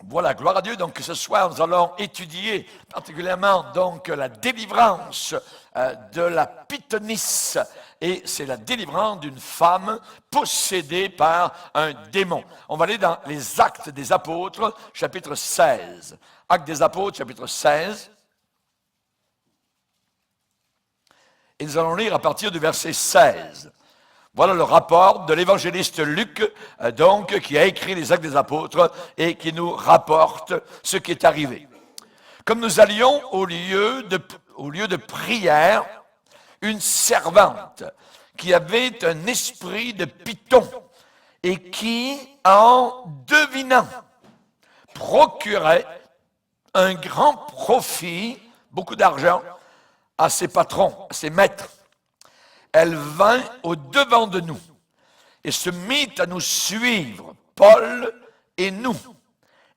Voilà, gloire à Dieu. Donc ce soir, nous allons étudier particulièrement donc la délivrance de la pythonisse. Et c'est la délivrance d'une femme possédée par un démon. On va aller dans les Actes des Apôtres, chapitre 16. Actes des Apôtres, chapitre 16. Et nous allons lire à partir du verset 16. Voilà le rapport de l'évangéliste Luc, donc, qui a écrit les Actes des Apôtres et qui nous rapporte ce qui est arrivé. Comme nous allions au lieu de prière, une servante qui avait un esprit de python et qui, en devinant, procurait un grand profit, beaucoup d'argent, à ses patrons, à ses maîtres. Elle vint au-devant de nous et se mit à nous suivre, Paul et nous.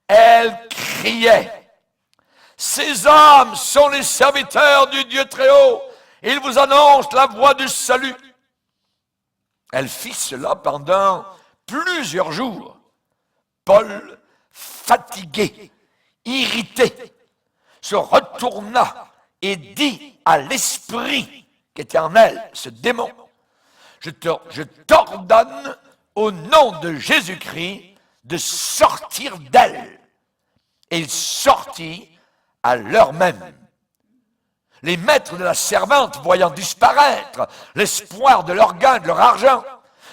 Elle criait, « Ces hommes sont les serviteurs du Dieu Très-Haut, ils vous annoncent la voie du salut. » Elle fit cela pendant plusieurs jours. Paul, fatigué, irrité, se retourna et dit à l'esprit qui était en elle, ce démon, je t'ordonne au nom de Jésus-Christ de sortir d'elle. Et il sortit à l'heure même. Les maîtres de la servante, voyant disparaître l'espoir de leur gain, de leur argent,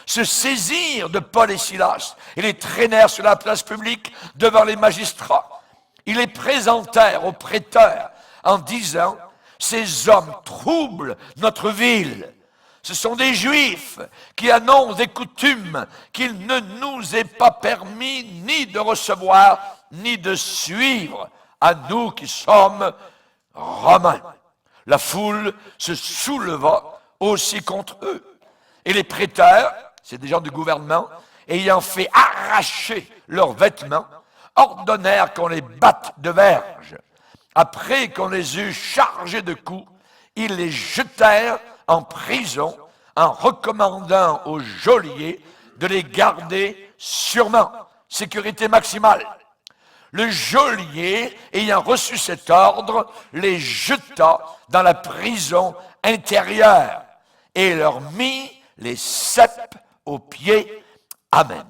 se saisirent de Paul et Silas et les traînèrent sur la place publique devant les magistrats. Ils les présentèrent aux prêteurs en disant, ces hommes troublent notre ville. Ce sont des Juifs qui annoncent des coutumes qu'il ne nous est pas permis ni de recevoir, ni de suivre, à nous qui sommes Romains. La foule se souleva aussi contre eux. Et les prêteurs, c'est des gens du gouvernement, ayant fait arracher leurs vêtements, ordonnèrent qu'on les batte de verges. Après qu'on les eut chargés de coups, ils les jetèrent en prison en recommandant au geôlier de les garder sûrement. Sécurité maximale. Le geôlier, ayant reçu cet ordre, les jeta dans la prison intérieure et leur mit les ceps aux pieds. Amen.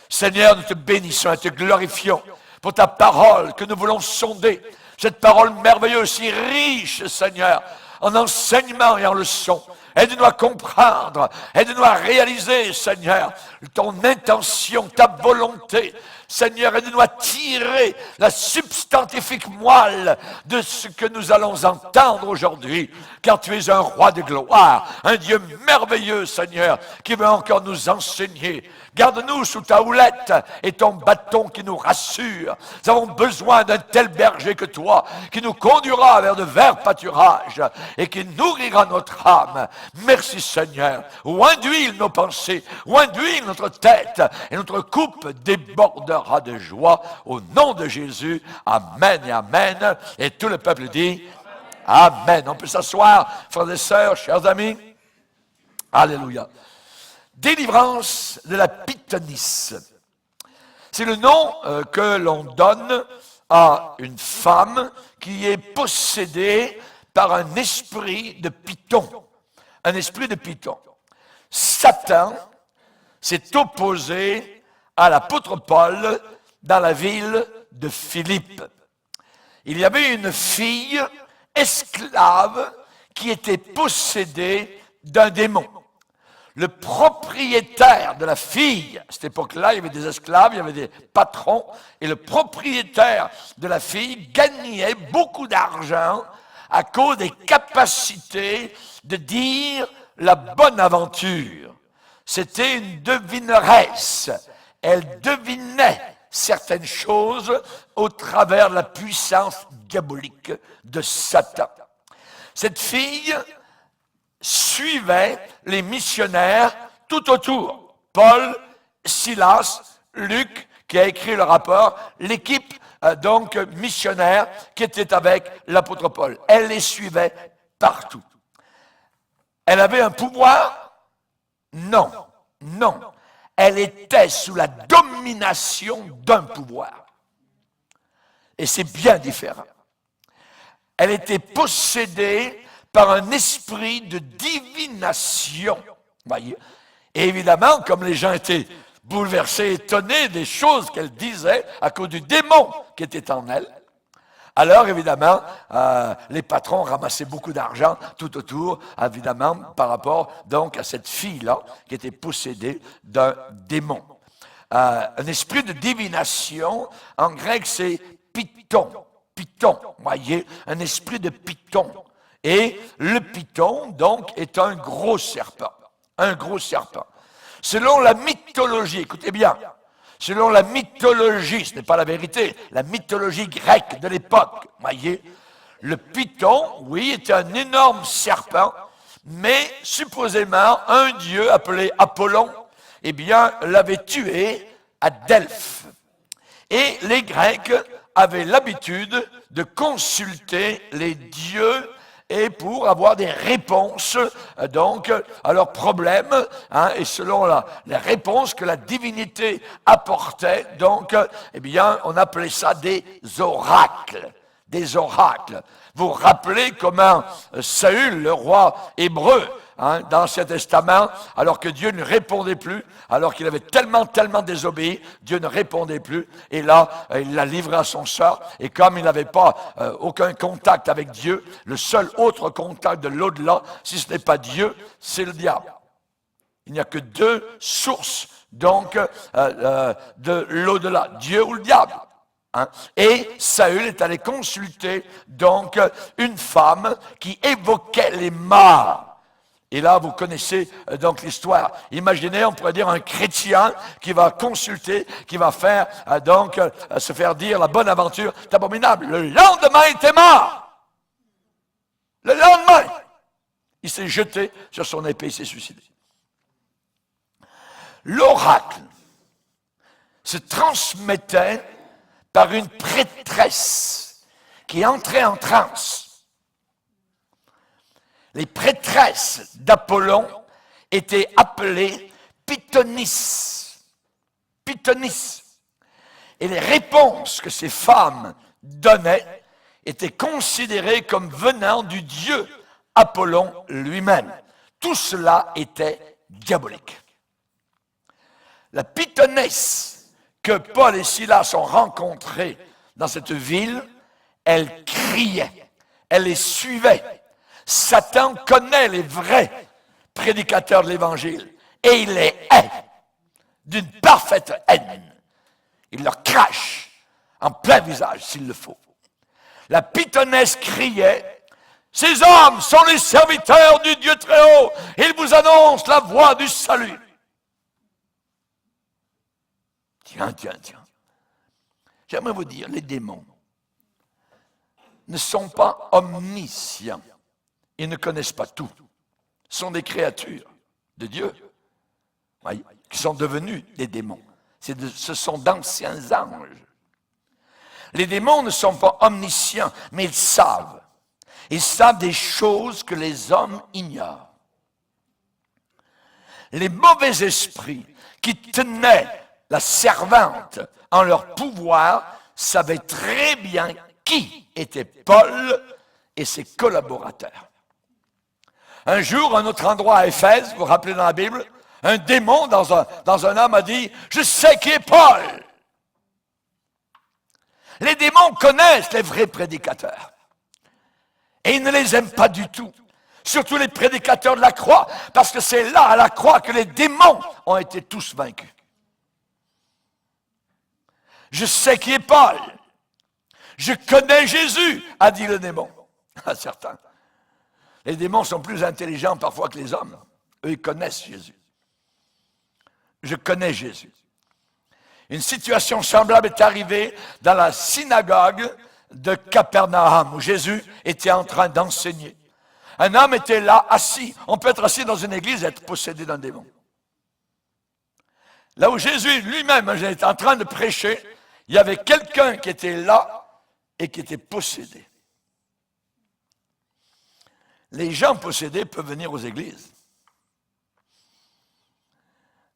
Seigneur, nous te bénissons et te glorifions pour ta parole que nous voulons sonder. Cette parole merveilleuse, si riche, Seigneur, en enseignement et en leçons. Aide-nous à comprendre, aide-nous à réaliser, Seigneur, ton intention, ta volonté. Seigneur, aide-nous à tirer la substantifique moelle de ce que nous allons entendre aujourd'hui, car tu es un roi de gloire, un Dieu merveilleux, Seigneur, qui veut encore nous enseigner. Garde-nous sous ta houlette et ton bâton qui nous rassure. Nous avons besoin d'un tel berger que toi, qui nous conduira vers de verts pâturages et qui nourrira notre âme. Merci Seigneur. Oint d'huile nos pensées, oint d'huile notre tête et notre coupe débordera de joie au nom de Jésus. Amen et amen. Et tout le peuple dit amen. On peut s'asseoir, frères et sœurs, chers amis. Alléluia. Délivrance de la pythonisse. C'est le nom que l'on donne à une femme qui est possédée par un esprit de python. Un esprit de python. Satan s'est opposé à l'apôtre Paul dans la ville de Philippe. Il y avait une fille esclave qui était possédée d'un démon. Le propriétaire de la fille, à cette époque-là, il y avait des esclaves, il y avait des patrons, et le propriétaire de la fille gagnait beaucoup d'argent à cause des capacités de dire la bonne aventure. C'était une devineresse. Elle devinait certaines choses au travers de la puissance diabolique de Satan. Cette fille suivait les missionnaires tout autour. Paul, Silas, Luc, qui a écrit le rapport, l'équipe donc missionnaire qui était avec l'apôtre Paul. Elle les suivait partout. Elle avait un pouvoir? Non, non. Elle était sous la domination d'un pouvoir. Et c'est bien différent. Elle était possédée par un esprit de divination. Voyez? Et évidemment, comme les gens étaient bouleversés, étonnés des choses qu'elle disait à cause du démon qui était en elle, alors évidemment, les patrons ramassaient beaucoup d'argent tout autour, évidemment, par rapport donc à cette fille-là qui était possédée d'un démon. Un esprit de divination, en grec, c'est python. Python, voyez, un esprit de python. Et le python, donc, est un gros serpent. Un gros serpent. Selon la mythologie, écoutez bien, selon la mythologie, ce n'est pas la vérité, la mythologie grecque de l'époque, voyez, le python, oui, était un énorme serpent, mais supposément un dieu appelé Apollon, eh bien, l'avait tué à Delphes. Et les Grecs avaient l'habitude de consulter les dieux et pour avoir des réponses donc à leurs problèmes, et selon la réponse que la divinité apportait, donc, eh bien, on appelait ça des oracles. Des oracles. Vous vous rappelez comment Saül, le roi hébreu, dans l'Ancien Testament, alors que Dieu ne répondait plus, alors qu'il avait tellement désobéi, Dieu ne répondait plus, et là, il l'a livré à son sort, et comme il n'avait pas aucun contact avec Dieu, le seul autre contact de l'au-delà, si ce n'est pas Dieu, c'est le diable. Il n'y a que deux sources, donc, de l'au-delà, Dieu ou le diable. Et Saül est allé consulter, donc, une femme qui évoquait les morts. Et là, vous connaissez donc l'histoire. Imaginez, on pourrait dire un chrétien qui va consulter, qui va faire donc se faire dire la bonne aventure. C'est abominable. Le lendemain, il était mort. Le lendemain, il s'est jeté sur son épée, il s'est suicidé. L'oracle se transmettait par une prêtresse qui entrait en transe. Les prêtresses d'Apollon étaient appelées Pythonis. Pythonis. Et les réponses que ces femmes donnaient étaient considérées comme venant du dieu Apollon lui-même. Tout cela était diabolique. La Pythonisse que Paul et Silas ont rencontrée dans cette ville, elle criait, elle les suivait. Satan connaît les vrais prédicateurs de l'Évangile et il les hait d'une parfaite haine. Il leur crache en plein visage s'il le faut. La pythonesse criait, « Ces hommes sont les serviteurs du Dieu très haut, ils vous annoncent la voie du salut. » Tiens. J'aimerais vous dire, les démons ne sont pas omniscients. Ils ne connaissent pas tout. Ce sont des créatures de Dieu qui sont devenues des démons. Ce sont d'anciens anges. Les démons ne sont pas omniscients, mais ils savent. Ils savent des choses que les hommes ignorent. Les mauvais esprits qui tenaient la servante en leur pouvoir savaient très bien qui était Paul et ses collaborateurs. Un jour, à un autre endroit à Éphèse, vous vous rappelez dans la Bible, un démon dans un homme a dit « Je sais qui est Paul ». Les démons connaissent les vrais prédicateurs. Et ils ne les aiment pas du tout. Surtout les prédicateurs de la croix, parce que c'est là, à la croix, que les démons ont été tous vaincus. Je sais qui est Paul. Je connais Jésus, a dit le démon. À certains. Les démons sont plus intelligents parfois que les hommes. Eux, ils connaissent Jésus. Je connais Jésus. Une situation semblable est arrivée dans la synagogue de Capernaum, où Jésus était en train d'enseigner. Un homme était là, assis. On peut être assis dans une église et être possédé d'un démon. Là où Jésus lui-même était en train de prêcher, il y avait quelqu'un qui était là et qui était possédé. Les gens possédés peuvent venir aux églises.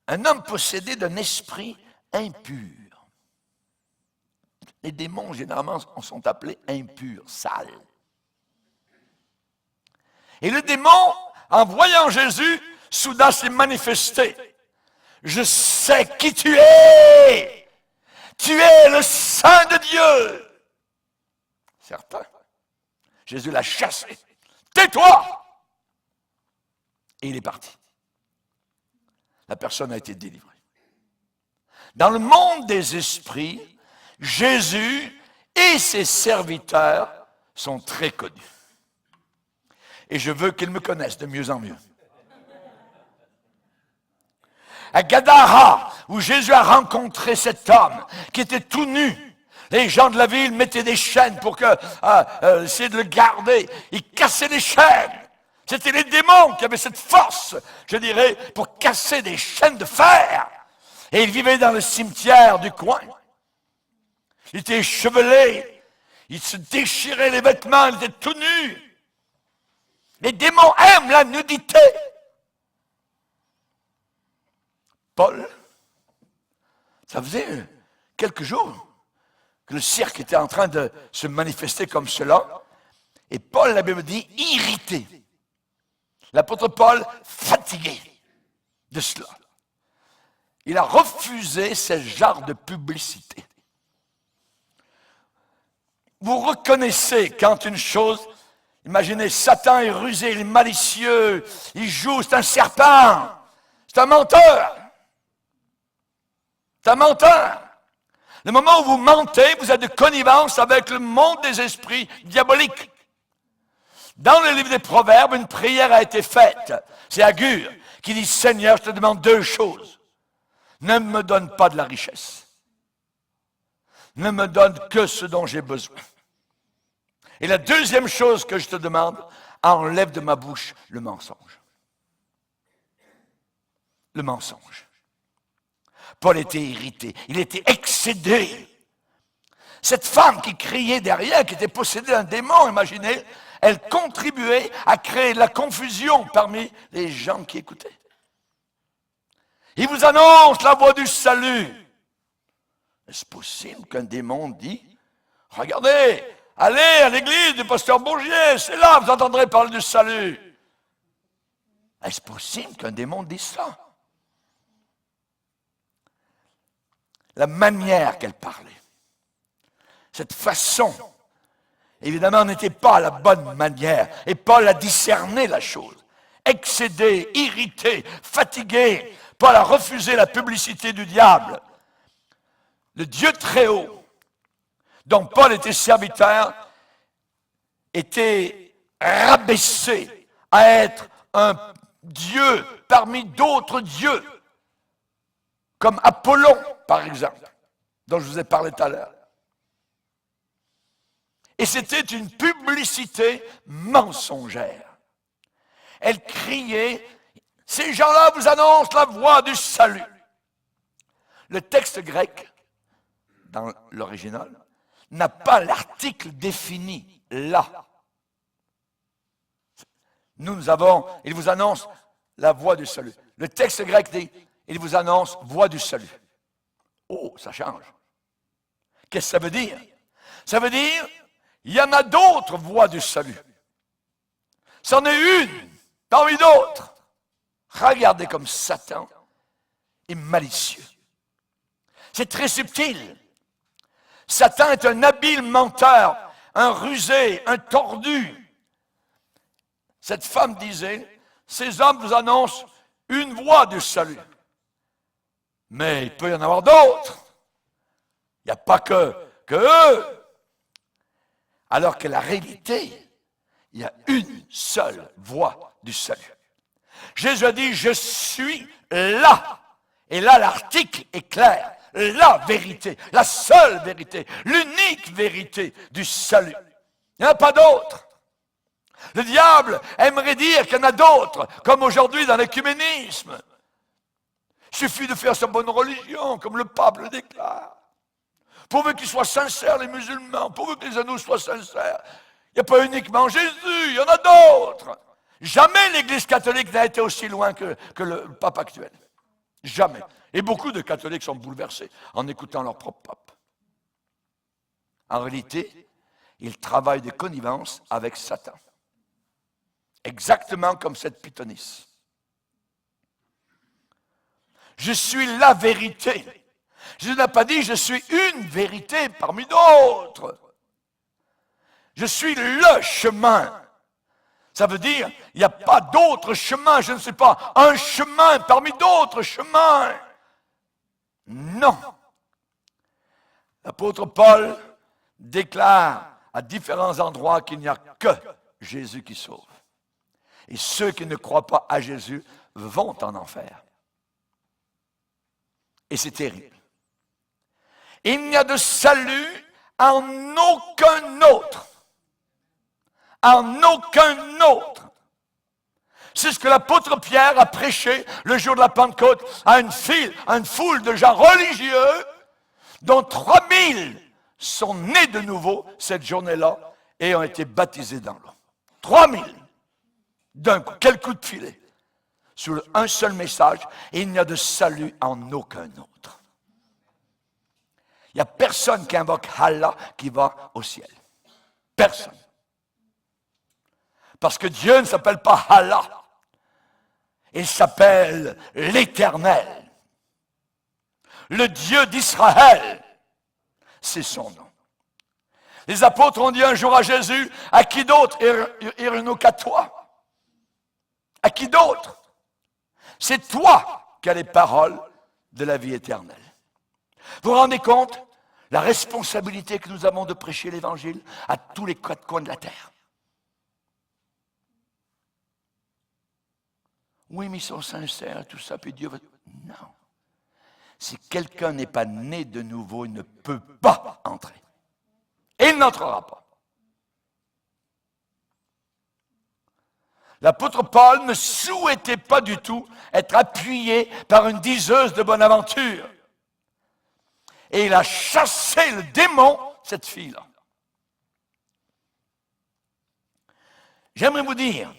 Un homme possédé d'un esprit impur. Les démons, généralement, sont appelés impurs, sales. Et le démon, en voyant Jésus, soudain s'est manifesté. Je sais qui tu es. Tu es le Saint de Dieu. Certain. Jésus l'a chassé. Tais-toi! Et il est parti. La personne a été délivrée. Dans le monde des esprits, Jésus et ses serviteurs sont très connus. Et je veux qu'ils me connaissent de mieux en mieux. À Gadara, où Jésus a rencontré cet homme qui était tout nu, les gens de la ville mettaient des chaînes pour essayer de le garder. Ils cassaient des chaînes. C'était les démons qui avaient cette force, je dirais, pour casser des chaînes de fer. Et il vivait dans le cimetière du coin. Il était échevelé. Il se déchirait les vêtements. Il était tout nu. Les démons aiment la nudité. Paul, ça faisait quelques jours que le cirque était en train de se manifester comme cela. Et Paul, la Bible dit, irrité. L'apôtre Paul, fatigué de cela. Il a refusé ce genre de publicité. Vous reconnaissez quand une chose, imaginez, Satan est rusé, il est malicieux, il joue, c'est un serpent, c'est un menteur. C'est un menteur. Le moment où vous mentez, vous êtes de connivence avec le monde des esprits diaboliques. Dans le livre des Proverbes, une prière a été faite. C'est Agur qui dit, Seigneur, je te demande deux choses. Ne me donne pas de la richesse. Ne me donne que ce dont j'ai besoin. Et la deuxième chose que je te demande, enlève de ma bouche le mensonge. Le mensonge. Paul était irrité, il était excédé. Cette femme qui criait derrière, qui était possédée d'un démon, imaginez, elle contribuait à créer de la confusion parmi les gens qui écoutaient. Il vous annonce la voie du salut. Est-ce possible qu'un démon dit, regardez, allez à l'église du pasteur Bourgier, c'est là que vous entendrez parler du salut. Est-ce possible qu'un démon dise ça? La manière qu'elle parlait, cette façon, évidemment, n'était pas la bonne manière. Et Paul a discerné la chose. Excédé, irrité, fatigué, Paul a refusé la publicité du diable. Le Dieu très haut, dont Paul était serviteur, était rabaissé à être un Dieu parmi d'autres dieux, comme Apollon, par exemple, dont je vous ai parlé tout à l'heure. Et c'était une publicité mensongère. Elle criait, ces gens-là vous annoncent la voie du salut. Le texte grec, dans l'original, n'a pas l'article défini là. Nous avons, il vous annonce la voie du salut. Le texte grec dit, il vous annonce voie du salut. Oh, ça change. Qu'est-ce que ça veut dire? Ça veut dire, il y en a d'autres voies du salut. C'en est une parmi d'autres. Regardez comme Satan est malicieux. C'est très subtil. Satan est un habile menteur, un rusé, un tordu. Cette femme disait, ces hommes vous annoncent une voie du salut. Mais il peut y en avoir d'autres. Il n'y a pas que eux. Alors que la réalité, il y a une seule voie du salut. Jésus a dit, je suis là. Et là, l'article est clair. La vérité, la seule vérité, l'unique vérité du salut. Il n'y en a pas d'autre. Le diable aimerait dire qu'il y en a d'autres, comme aujourd'hui dans l'écuménisme. Il suffit de faire sa bonne religion, comme le pape le déclare. Pourvu qu'ils soient sincères, les musulmans, pourvu que les anneaux soient sincères. Il n'y a pas uniquement Jésus, il y en a d'autres. Jamais l'Église catholique n'a été aussi loin que le pape actuel. Jamais. Et beaucoup de catholiques sont bouleversés en écoutant leur propre pape. En réalité, il travaille de connivence avec Satan. Exactement comme cette pythonisse. Je suis la vérité. Jésus n'a pas dit je suis une vérité parmi d'autres. Je suis le chemin. Ça veut dire il n'y a pas d'autre chemin. Je ne suis pas un chemin parmi d'autres chemins. Non. L'apôtre Paul déclare à différents endroits qu'il n'y a que Jésus qui sauve. Et ceux qui ne croient pas à Jésus vont en enfer. Et c'est terrible. Il n'y a de salut en aucun autre. En aucun autre. C'est ce que l'apôtre Pierre a prêché le jour de la Pentecôte à une foule de gens religieux dont 3000 sont nés de nouveau cette journée-là et ont été baptisés dans l'eau. 3000 d'un coup, quel coup de filet. Sur un seul message, et il n'y a de salut en aucun autre. Il n'y a personne qui invoque Allah qui va au ciel. Personne. Parce que Dieu ne s'appelle pas Allah. Il s'appelle l'Éternel. Le Dieu d'Israël. C'est son nom. Les apôtres ont dit un jour à Jésus, à qui d'autre irons-nous qu'à toi? À qui d'autre? C'est toi qui as les paroles de la vie éternelle. Vous vous rendez compte la responsabilité que nous avons de prêcher l'Évangile à tous les quatre coins de la terre? Oui, mais ils sont sincères, tout ça, puis Dieu va... Non. Si quelqu'un n'est pas né de nouveau, il ne peut pas entrer. Et il n'entrera pas. L'apôtre Paul ne souhaitait pas du tout être appuyé par une diseuse de bonne aventure. Et il a chassé le démon, cette fille-là. J'aimerais vous dire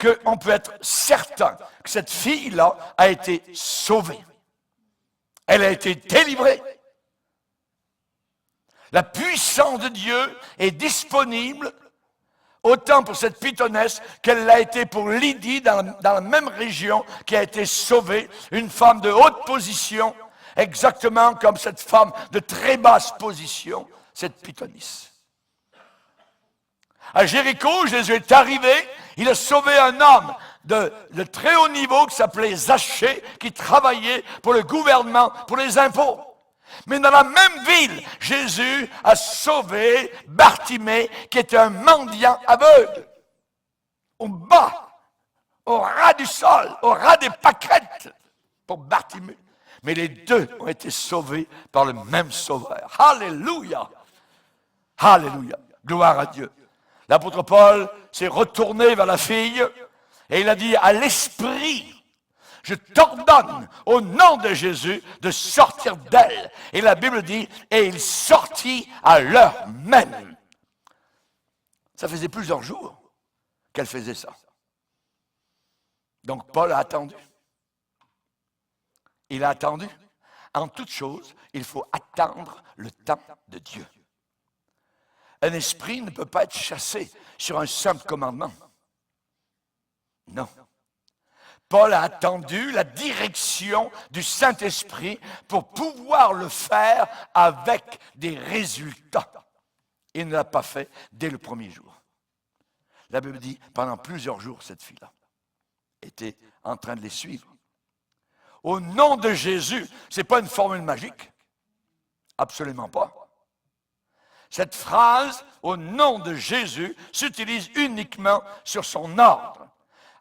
qu'on peut être certain que cette fille-là a été sauvée. Elle a été délivrée. La puissance de Dieu est disponible autant pour cette pythonesse qu'elle l'a été pour Lydie dans la même région qui a été sauvée, une femme de haute position, exactement comme cette femme de très basse position, cette pythonisse. À Jéricho, Jésus est arrivé, il a sauvé un homme de très haut niveau qui s'appelait Zachée, qui travaillait pour le gouvernement, pour les impôts. Mais dans la même ville, Jésus a sauvé Bartimée, qui était un mendiant aveugle. Au bas, au ras du sol, au ras des pâquerettes, pour Bartimée. Mais les deux ont été sauvés par le même Sauveur. Alléluia! Alléluia! Gloire à Dieu. L'apôtre Paul s'est retourné vers la fille et il a dit à l'esprit, je t'ordonne au nom de Jésus de sortir d'elle. Et la Bible dit, et il sortit à l'heure même. Ça faisait plusieurs jours qu'elle faisait ça. Donc Paul a attendu. Il a attendu. En toute chose, il faut attendre le temps de Dieu. Un esprit ne peut pas être chassé sur un simple commandement. Non. Paul a attendu la direction du Saint-Esprit pour pouvoir le faire avec des résultats. Il ne l'a pas fait dès le premier jour. La Bible dit, pendant plusieurs jours, cette fille-là était en train de les suivre. Au nom de Jésus, ce n'est pas une formule magique. Absolument pas. Cette phrase, au nom de Jésus, s'utilise uniquement sur son ordre.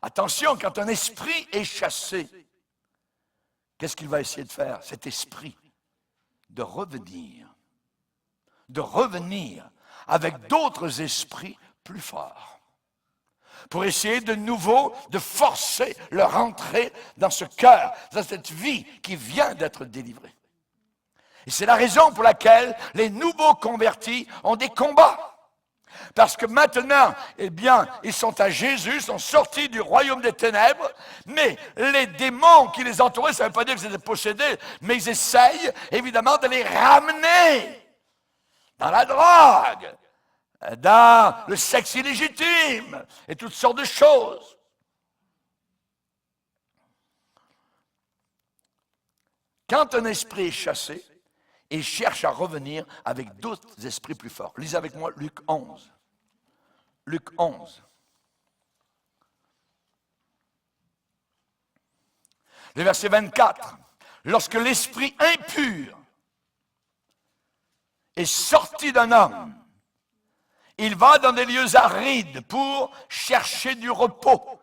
Attention, quand un esprit est chassé, qu'est-ce qu'il va essayer de faire, cet esprit? De revenir avec d'autres esprits plus forts, pour essayer de nouveau de forcer leur entrée dans ce cœur, dans cette vie qui vient d'être délivrée. Et c'est la raison pour laquelle les nouveaux convertis ont des combats. Parce que maintenant, eh bien, ils sont à Jésus, sont sortis du royaume des ténèbres, mais les démons qui les entouraient, ça ne veut pas dire qu'ils étaient possédés, mais ils essayent évidemment de les ramener dans la drogue, dans le sexe illégitime et toutes sortes de choses. Quand un esprit est chassé, il cherche à revenir avec d'autres esprits plus forts. Lisez avec moi Luc 11. Luc 11. Le verset 24. Lorsque l'esprit impur est sorti d'un homme, il va dans des lieux arides pour chercher du repos.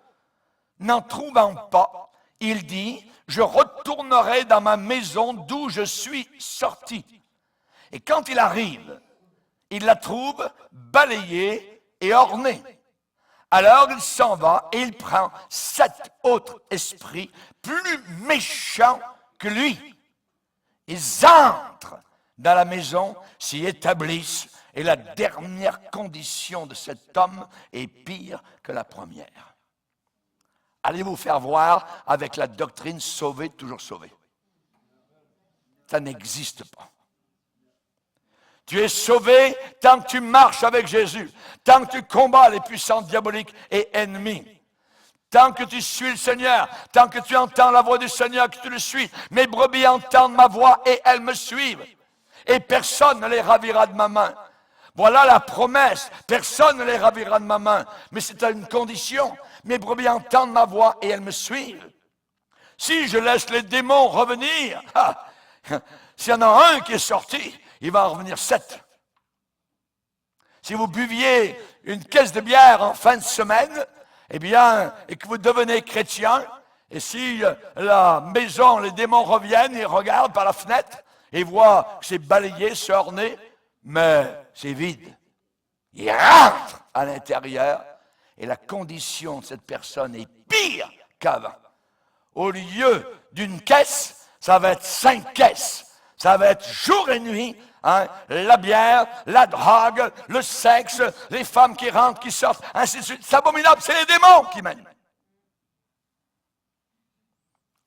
N'en trouvant pas, il dit, je retournerai dans ma maison d'où je suis sorti. Et quand il arrive, il la trouve balayée et ornée. Alors il s'en va et il prend 7 autres esprits plus méchants que lui. Ils entrent dans la maison, s'y établissent, et la dernière condition de cet homme est pire que la première. Allez-vous faire voir avec la doctrine sauvé, toujours sauvé? Ça n'existe pas. Tu es sauvé tant que tu marches avec Jésus, tant que tu combats les puissances diaboliques et ennemis, tant que tu suis le Seigneur, tant que tu entends la voix du Seigneur, que tu le suis. Mes brebis entendent ma voix et elles me suivent. Et personne ne les ravira de ma main. Voilà la promesse. Personne ne les ravira de ma main. Mais c'est à une condition. Mes brebis entendent ma voix et elles me suivent. Si je laisse les démons revenir, s'il y en a un qui est sorti, il va en revenir 7. Si vous buviez une caisse de bière en fin de semaine, eh bien, et que vous devenez chrétien, et si la maison, les démons reviennent, ils regardent par la fenêtre, et voient que c'est balayé, c'est orné, mais c'est vide. Ils rentrent à l'intérieur, et la condition de cette personne est pire qu'avant. Au lieu d'une caisse, ça va être 5 caisses. Ça va être jour et nuit, la bière, la drogue, le sexe, les femmes qui rentrent, qui sortent, ainsi de suite. C'est abominable, c'est les démons qui mènent.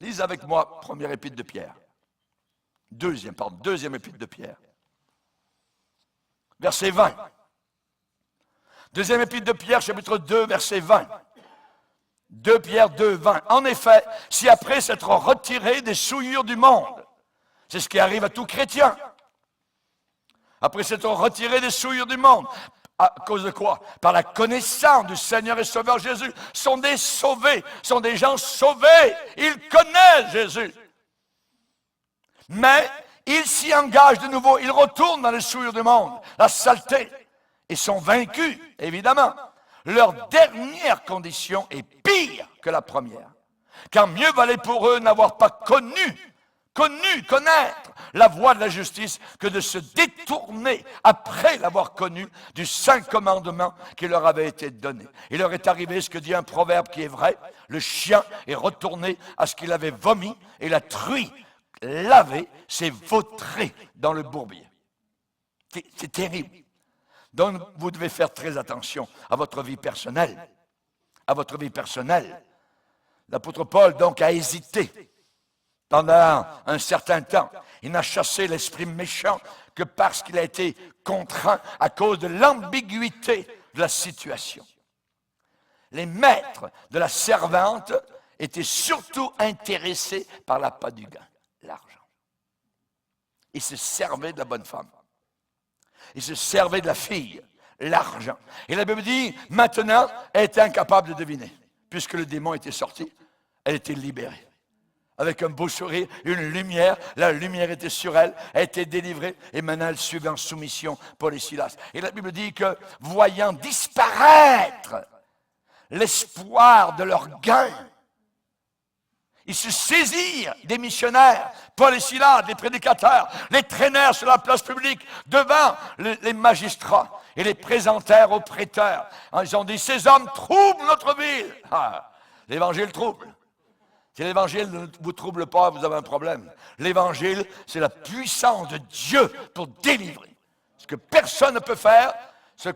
Lisez avec moi, première épître de Pierre. Deuxième épître de Pierre. Verset 20. Deuxième épître de Pierre, chapitre 2, verset 20. 2 Pierre 2, 20. En effet, si après s'être retiré des souillures du monde, c'est ce qui arrive à tout chrétien, après s'être retiré des souillures du monde, à cause de quoi? Par la connaissance du Seigneur et Sauveur Jésus, sont des sauvés, sont des gens sauvés, ils connaissent Jésus. Mais ils s'y engagent de nouveau, ils retournent dans les souillures du monde, la saleté, et sont vaincus, évidemment. Leur dernière condition est pire que la première. Car mieux valait pour eux n'avoir pas connaître la voie de la justice que de se détourner après l'avoir connu du saint commandement qui leur avait été donné. Il leur est arrivé ce que dit un proverbe qui est vrai, le chien est retourné à ce qu'il avait vomi et la truie lavée s'est vautrée dans le bourbier. C'est terrible. Donc vous devez faire très attention à votre vie personnelle. À votre vie personnelle. L'apôtre Paul donc a hésité pendant un certain temps. Il n'a chassé l'esprit méchant que parce qu'il a été contraint à cause de l'ambiguïté de la situation. Les maîtres de la servante étaient surtout intéressés par l'appât du gain, l'argent. Ils se servaient de la bonne femme. Ils se servaient de la fille, l'argent. Et la Bible dit, maintenant, elle était incapable de deviner. Puisque le démon était sorti, elle était libérée. Avec un beau sourire, une lumière, la lumière était sur elle, elle était délivrée, et maintenant elle suivait en soumission Paul et Silas. Et la Bible dit que, voyant disparaître l'espoir de leur gain, ils se saisirent des missionnaires, Paul et Silas, des prédicateurs, les traînèrent sur la place publique devant les magistrats et les présentèrent aux prêteurs. Ils ont dit, ces hommes troublent notre ville. L'évangile trouble. Si l'évangile ne vous trouble pas, vous avez un problème. L'évangile, c'est la puissance de Dieu pour délivrer. Ce que personne ne peut faire, Ce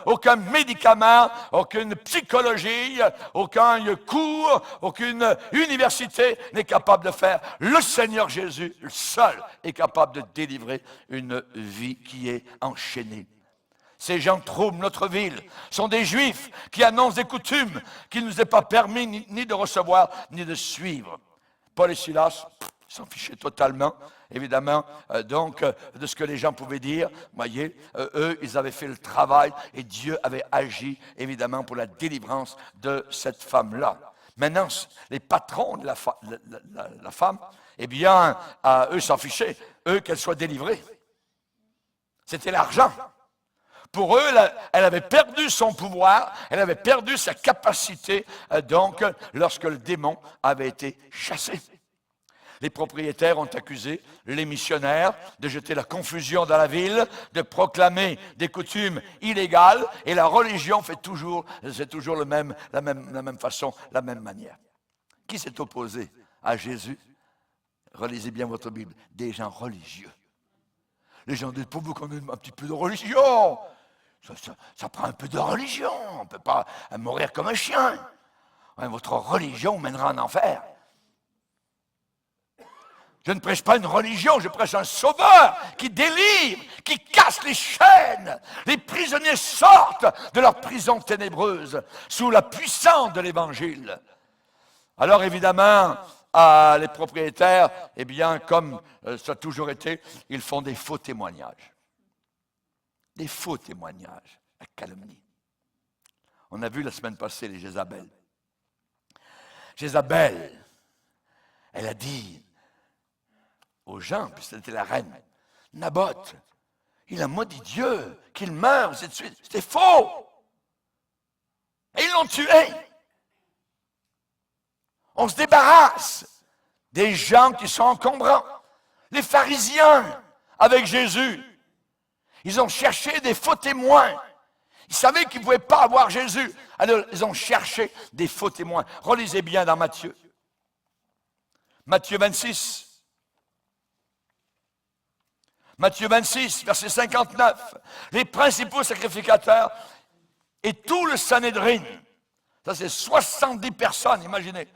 aucun médicament, aucune psychologie, aucun cours, aucune université n'est capable de faire. Le Seigneur Jésus, seul, est capable de délivrer une vie qui est enchaînée. Ces gens troublent notre ville, sont des Juifs qui annoncent des coutumes qu'il ne nous est pas permis ni de recevoir, ni de suivre. Paul et Silas s'en fichaient totalement, évidemment, de ce que les gens pouvaient dire. Voyez, eux, ils avaient fait le travail et Dieu avait agi, évidemment, pour la délivrance de cette femme-là. Maintenant, les patrons de la femme, eh bien, eux s'en fichaient, eux, qu'elle soit délivrée. C'était l'argent. Pour eux, elle avait perdu son pouvoir, elle avait perdu sa capacité, lorsque le démon avait été chassé. Les propriétaires ont accusé les missionnaires de jeter la confusion dans la ville, de proclamer des coutumes illégales, et la religion c'est toujours la même façon, la même manière. Qui s'est opposé à Jésus? Relisez bien votre Bible. Des gens religieux. Les gens disent, pour vous qu'on ait un petit peu de religion. Ça prend un peu de religion. On ne peut pas mourir comme un chien. Ouais, votre religion mènera en enfer. Je ne prêche pas une religion, je prêche un sauveur qui délivre, qui casse les chaînes. Les prisonniers sortent de leur prison ténébreuse sous la puissance de l'Évangile. Alors évidemment, les propriétaires, eh bien, comme ça a toujours été, ils font des faux témoignages. Des faux témoignages, la calomnie. On a vu la semaine passée les Jézabel. Jézabel, elle a dit aux gens, puis c'était la reine, Naboth, il a maudit Dieu, qu'il meure, ainsi de suite. C'était faux. Et ils l'ont tué. On se débarrasse des gens qui sont encombrants. Les pharisiens, avec Jésus, ils ont cherché des faux témoins. Ils savaient qu'ils ne pouvaient pas avoir Jésus. Alors, ils ont cherché des faux témoins. Relisez bien dans Matthieu. Matthieu 26. Matthieu 26, verset 59. Les principaux sacrificateurs et tout le Sanhédrin, ça c'est 70 personnes, imaginez,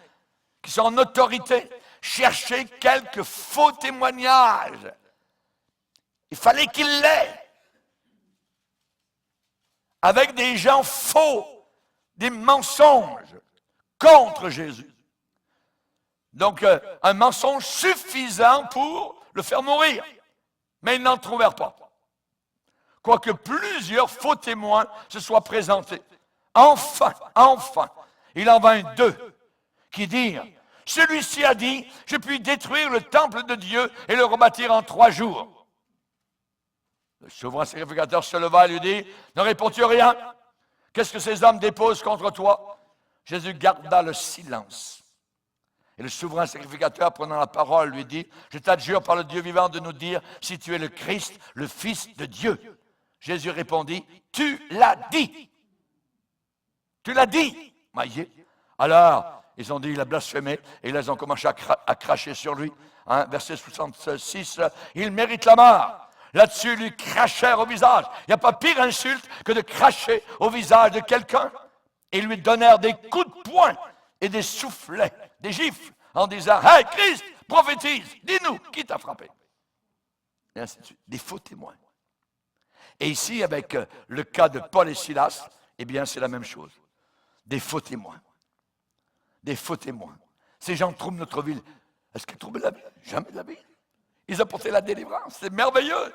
qui sont en autorité, cherchaient quelques faux témoignages. Il fallait qu'il l'ait. Avec des gens faux, des mensonges contre Jésus. Donc, un mensonge suffisant pour le faire mourir. Mais ils n'en trouvèrent pas. Quoique plusieurs faux témoins se soient présentés. Enfin, il en vint deux qui dirent, celui-ci a dit, je puis détruire le temple de Dieu et le rebâtir en 3 jours. Le souverain sacrificateur se leva et lui dit, ne réponds-tu rien? Qu'est-ce que ces hommes déposent contre toi? Jésus garda le silence. Et le souverain sacrificateur, prenant la parole, lui dit, je t'adjure par le Dieu vivant de nous dire si tu es le Christ, le Fils de Dieu. Jésus répondit, tu l'as dit. Tu l'as dit. Voyez. Alors, ils ont dit, il a blasphémé, et là, ils ont commencé à cracher sur lui. Verset 66, il mérite la mort. Là-dessus, ils lui crachèrent au visage. Il n'y a pas pire insulte que de cracher au visage de quelqu'un. Et ils lui donnèrent des coups de poing et des soufflets, des gifles, en disant, « Hey, Christ, prophétise, dis-nous, qui t'a frappé? » Et ainsi de suite. Des faux témoins. Et ici, avec le cas de Paul et Silas, eh bien, c'est la même chose. Des faux témoins. Des faux témoins. Ces gens troublent notre ville. Est-ce qu'ils troublent la ville? Jamais de la ville. Ils apportaient la délivrance. C'est merveilleux.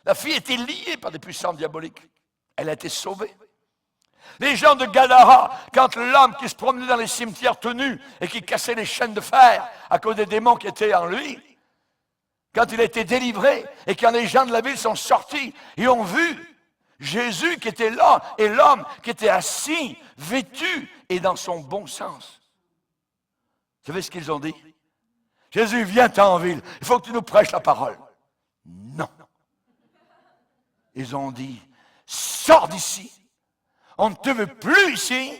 La fille était liée par des puissances diaboliques. Elle a été sauvée. Les gens de Gadara, quand l'homme qui se promenait dans les cimetières tout nu et qui cassait les chaînes de fer à cause des démons qui étaient en lui, quand il a été délivré et quand les gens de la ville sont sortis et ont vu Jésus qui était là et l'homme qui était assis, vêtu et dans son bon sens. Vous savez ce qu'ils ont dit? Jésus, viens-t'en en ville, il faut que tu nous prêches la parole. Non. Ils ont dit, sors d'ici. On ne te veut plus ici.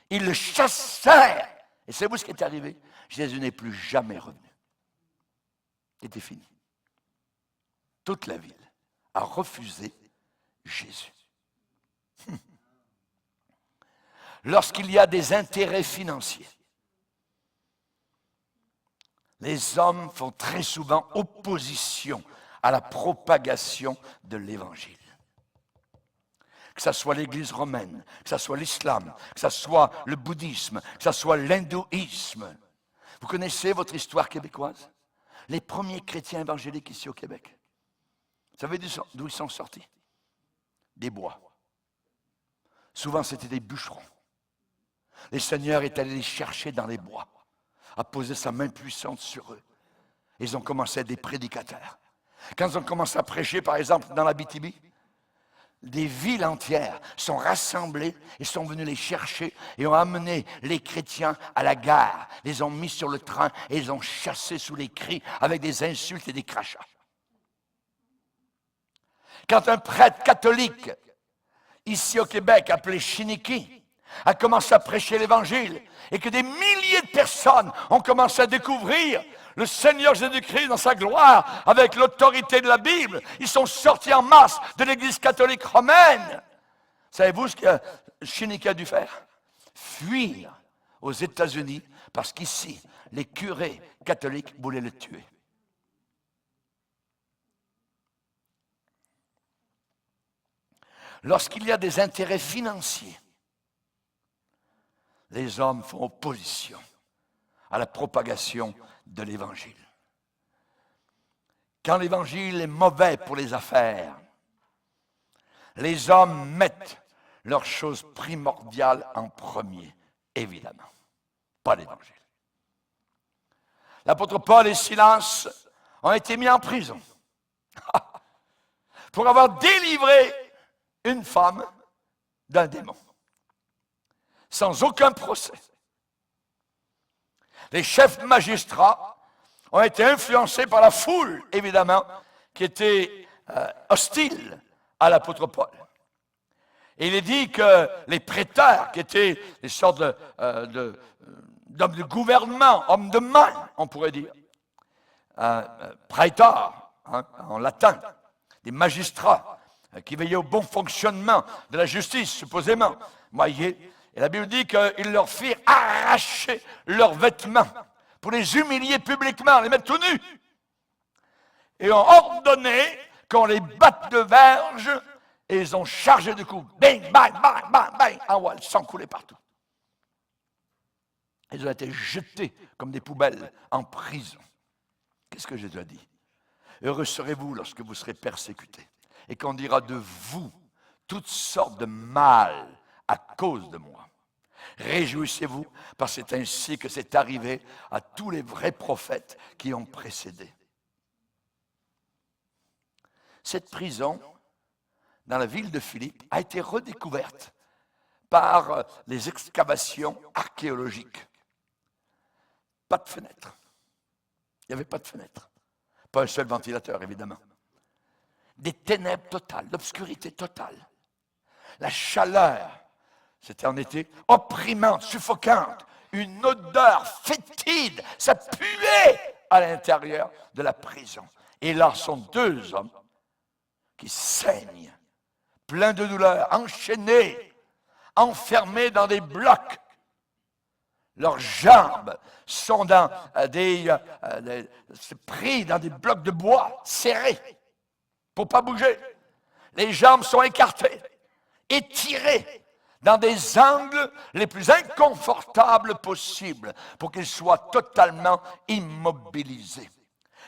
Ils le chassèrent. Et c'est vous ce qui est arrivé. Jésus n'est plus jamais revenu. C'était fini. Toute la ville a refusé Jésus. Lorsqu'il y a des intérêts financiers, les hommes font très souvent opposition à la propagation de l'Évangile. Que ce soit l'Église romaine, que ce soit l'islam, que ce soit le bouddhisme, que ce soit l'hindouisme. Vous connaissez votre histoire québécoise? Les premiers chrétiens évangéliques ici au Québec. Vous savez d'où ils sont sortis? Des bois. Souvent, c'était des bûcherons. Le Seigneur est allé les chercher dans les bois, a posé sa main puissante sur eux. Ils ont commencé à être des prédicateurs. Quand ils ont commencé à prêcher, par exemple, dans l'Abitibi, des villes entières sont rassemblées et sont venues les chercher et ont amené les chrétiens à la gare, les ont mis sur le train et les ont chassés sous les cris avec des insultes et des crachats. Quand un prêtre catholique, ici au Québec, appelé Chiniki, a commencé à prêcher l'Évangile et que des milliers de personnes ont commencé à découvrir le Seigneur Jésus-Christ dans sa gloire avec l'autorité de la Bible, ils sont sortis en masse de l'Église catholique romaine. Savez-vous ce que Chiniki a dû faire? Fuir aux États-Unis parce qu'ici, les curés catholiques voulaient le tuer. Lorsqu'il y a des intérêts financiers, les hommes font opposition à la propagation de l'Évangile. Quand l'Évangile est mauvais pour les affaires, les hommes mettent leurs choses primordiales en premier, évidemment, pas l'Évangile. L'apôtre Paul et Silas ont été mis en prison pour avoir délivré une femme d'un démon, sans aucun procès. Les chefs magistrats ont été influencés par la foule, évidemment, qui était hostile à l'apôtre Paul. Et il est dit que les prêteurs, qui étaient des sortes d'hommes de gouvernement, hommes de main, on pourrait dire, praetors, en latin, des magistrats, qui veillaient au bon fonctionnement de la justice, supposément. Voyez, et la Bible dit qu'ils leur firent arracher leurs vêtements pour les humilier publiquement, les mettre tout nus. Et ont ordonné qu'on les batte de verge et ils ont chargé de coups. Bang, bang, bang, bang, bang. Ah ouais, le sang coulait partout. Ils ont été jetés comme des poubelles en prison. Qu'est-ce que Jésus a dit? Heureux serez-vous lorsque vous serez persécutés et qu'on dira de vous toutes sortes de mal à cause de moi. Réjouissez-vous, parce que c'est ainsi que c'est arrivé à tous les vrais prophètes qui ont précédé. Cette prison, dans la ville de Philippe, a été redécouverte par les excavations archéologiques. Pas de fenêtre. Il n'y avait pas de fenêtre. Pas un seul ventilateur, évidemment. Des ténèbres totales, l'obscurité totale. La chaleur, c'était en été, opprimante, suffocante. Une odeur fétide, ça puait à l'intérieur de la prison. Et là sont deux hommes qui saignent, pleins de douleur, enchaînés, enfermés dans des blocs. Leurs jambes sont pris dans des blocs de bois serrés pour ne pas bouger. Les jambes sont écartées, étirées dans des angles les plus inconfortables possibles pour qu'ils soient totalement immobilisés.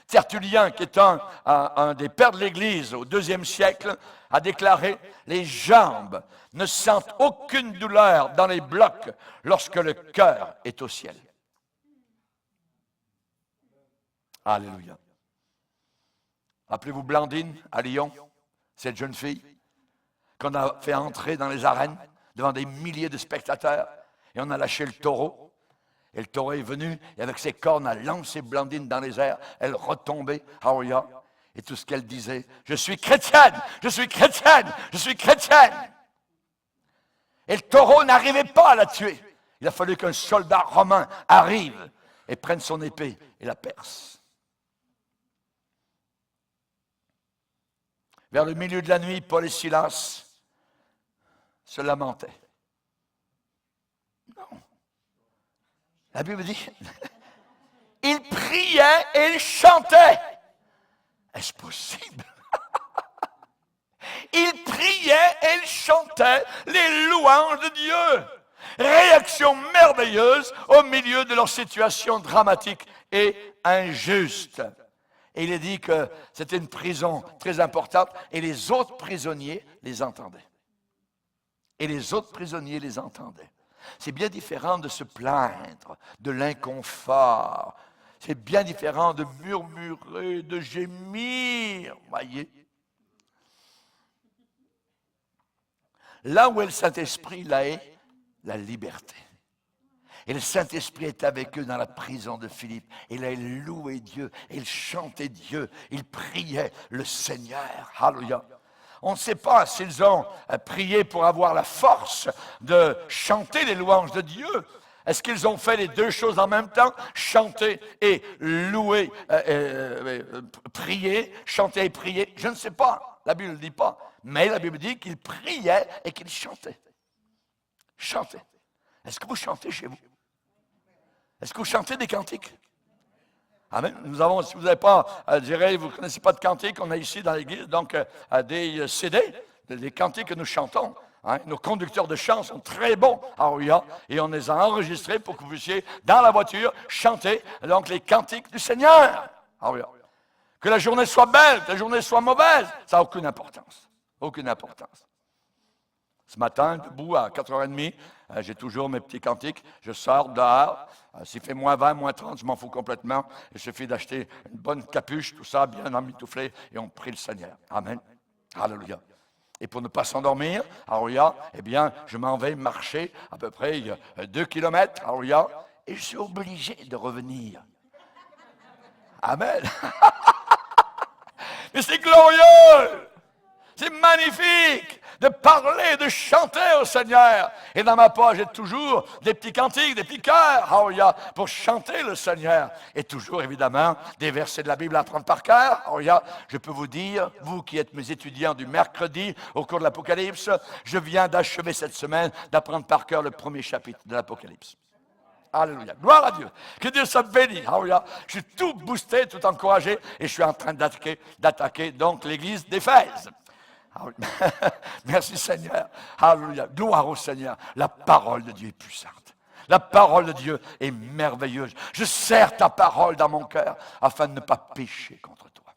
Tertullien, qui est un des pères de l'Église au IIe siècle, a déclaré « Les jambes ne sentent aucune douleur dans les blocs lorsque le cœur est au ciel. » Alléluia. Rappelez-vous Blandine, à Lyon, cette jeune fille qu'on a fait entrer dans les arènes devant des milliers de spectateurs, et on a lâché le taureau. Et le taureau est venu, et avec ses cornes, a lancé Blandine dans les airs. Elle retombait, Aouya, et tout ce qu'elle disait, « Je suis chrétienne, je suis chrétienne, je suis chrétienne !» Et le taureau n'arrivait pas à la tuer. Il a fallu qu'un soldat romain arrive et prenne son épée et la perce. Vers le milieu de la nuit, Paul et Silas se lamentaient. Non. La Bible dit, ils priaient et ils chantaient. Est-ce possible? Ils priaient et ils chantaient les louanges de Dieu. Réaction merveilleuse au milieu de leur situation dramatique et injuste. Et il est dit que c'était une prison très importante et les autres prisonniers les entendaient. Et les autres prisonniers les entendaient. C'est bien différent de se plaindre, de l'inconfort. C'est bien différent de murmurer, de gémir. Voyez? Là où est le Saint-Esprit, là est la liberté. Et le Saint-Esprit est avec eux dans la prison de Philippe. Et là, ils louaient Dieu, et ils chantaient Dieu, ils priaient le Seigneur. Alléluia. On ne sait pas s'ils ont prié pour avoir la force de chanter les louanges de Dieu. Est-ce qu'ils ont fait les deux choses en même temps? Chanter et louer, prier, chanter et prier? Je ne sais pas. La Bible ne le dit pas. Mais la Bible dit qu'ils priaient et qu'ils chantaient. Chantaient. Est-ce que vous chantez chez vous? Est-ce que vous chantez des cantiques? Amen. Nous avons, si vous n'avez pas, vous ne connaissez pas de cantiques, on a ici dans l'église, donc des CD, des cantiques que nous chantons. Hein. Nos conducteurs de chant sont très bons à Rouillat et on les a enregistrés pour que vous puissiez, dans la voiture, chanter donc les cantiques du Seigneur à Rouillat. Que la journée soit belle, que la journée soit mauvaise, ça n'a aucune importance. Aucune importance. Ce matin, debout à 4h30, j'ai toujours mes petits cantiques. Je sors dehors. S'il fait moins 20, moins 30, je m'en fous complètement. Il suffit d'acheter une bonne capuche, tout ça, bien emmitouflé, et on prie le Seigneur. Amen. Alléluia. Et pour ne pas s'endormir, alléluia, eh bien, je m'en vais marcher à peu près 2 kilomètres, alléluia, et je suis obligé de revenir. Amen. Mais c'est glorieux! C'est magnifique de parler, de chanter au Seigneur. Et dans ma poche, j'ai toujours des petits cantiques, des petits chœurs, alléluia, pour chanter le Seigneur. Et toujours, évidemment, des versets de la Bible à apprendre par cœur. Alléluia. Je peux vous dire, vous qui êtes mes étudiants du mercredi au cours de l'Apocalypse, je viens d'achever cette semaine d'apprendre par cœur le premier chapitre de l'Apocalypse. Alléluia. Gloire à Dieu. Que Dieu soit béni. Alléluia. Je suis tout boosté, tout encouragé, et je suis en train d'attaquer donc l'église d'Éphèse. Merci Seigneur. Alléluia. Gloire au Seigneur. La parole de Dieu est puissante. La parole de Dieu est merveilleuse. Je serre ta parole dans mon cœur afin de ne pas pécher contre toi.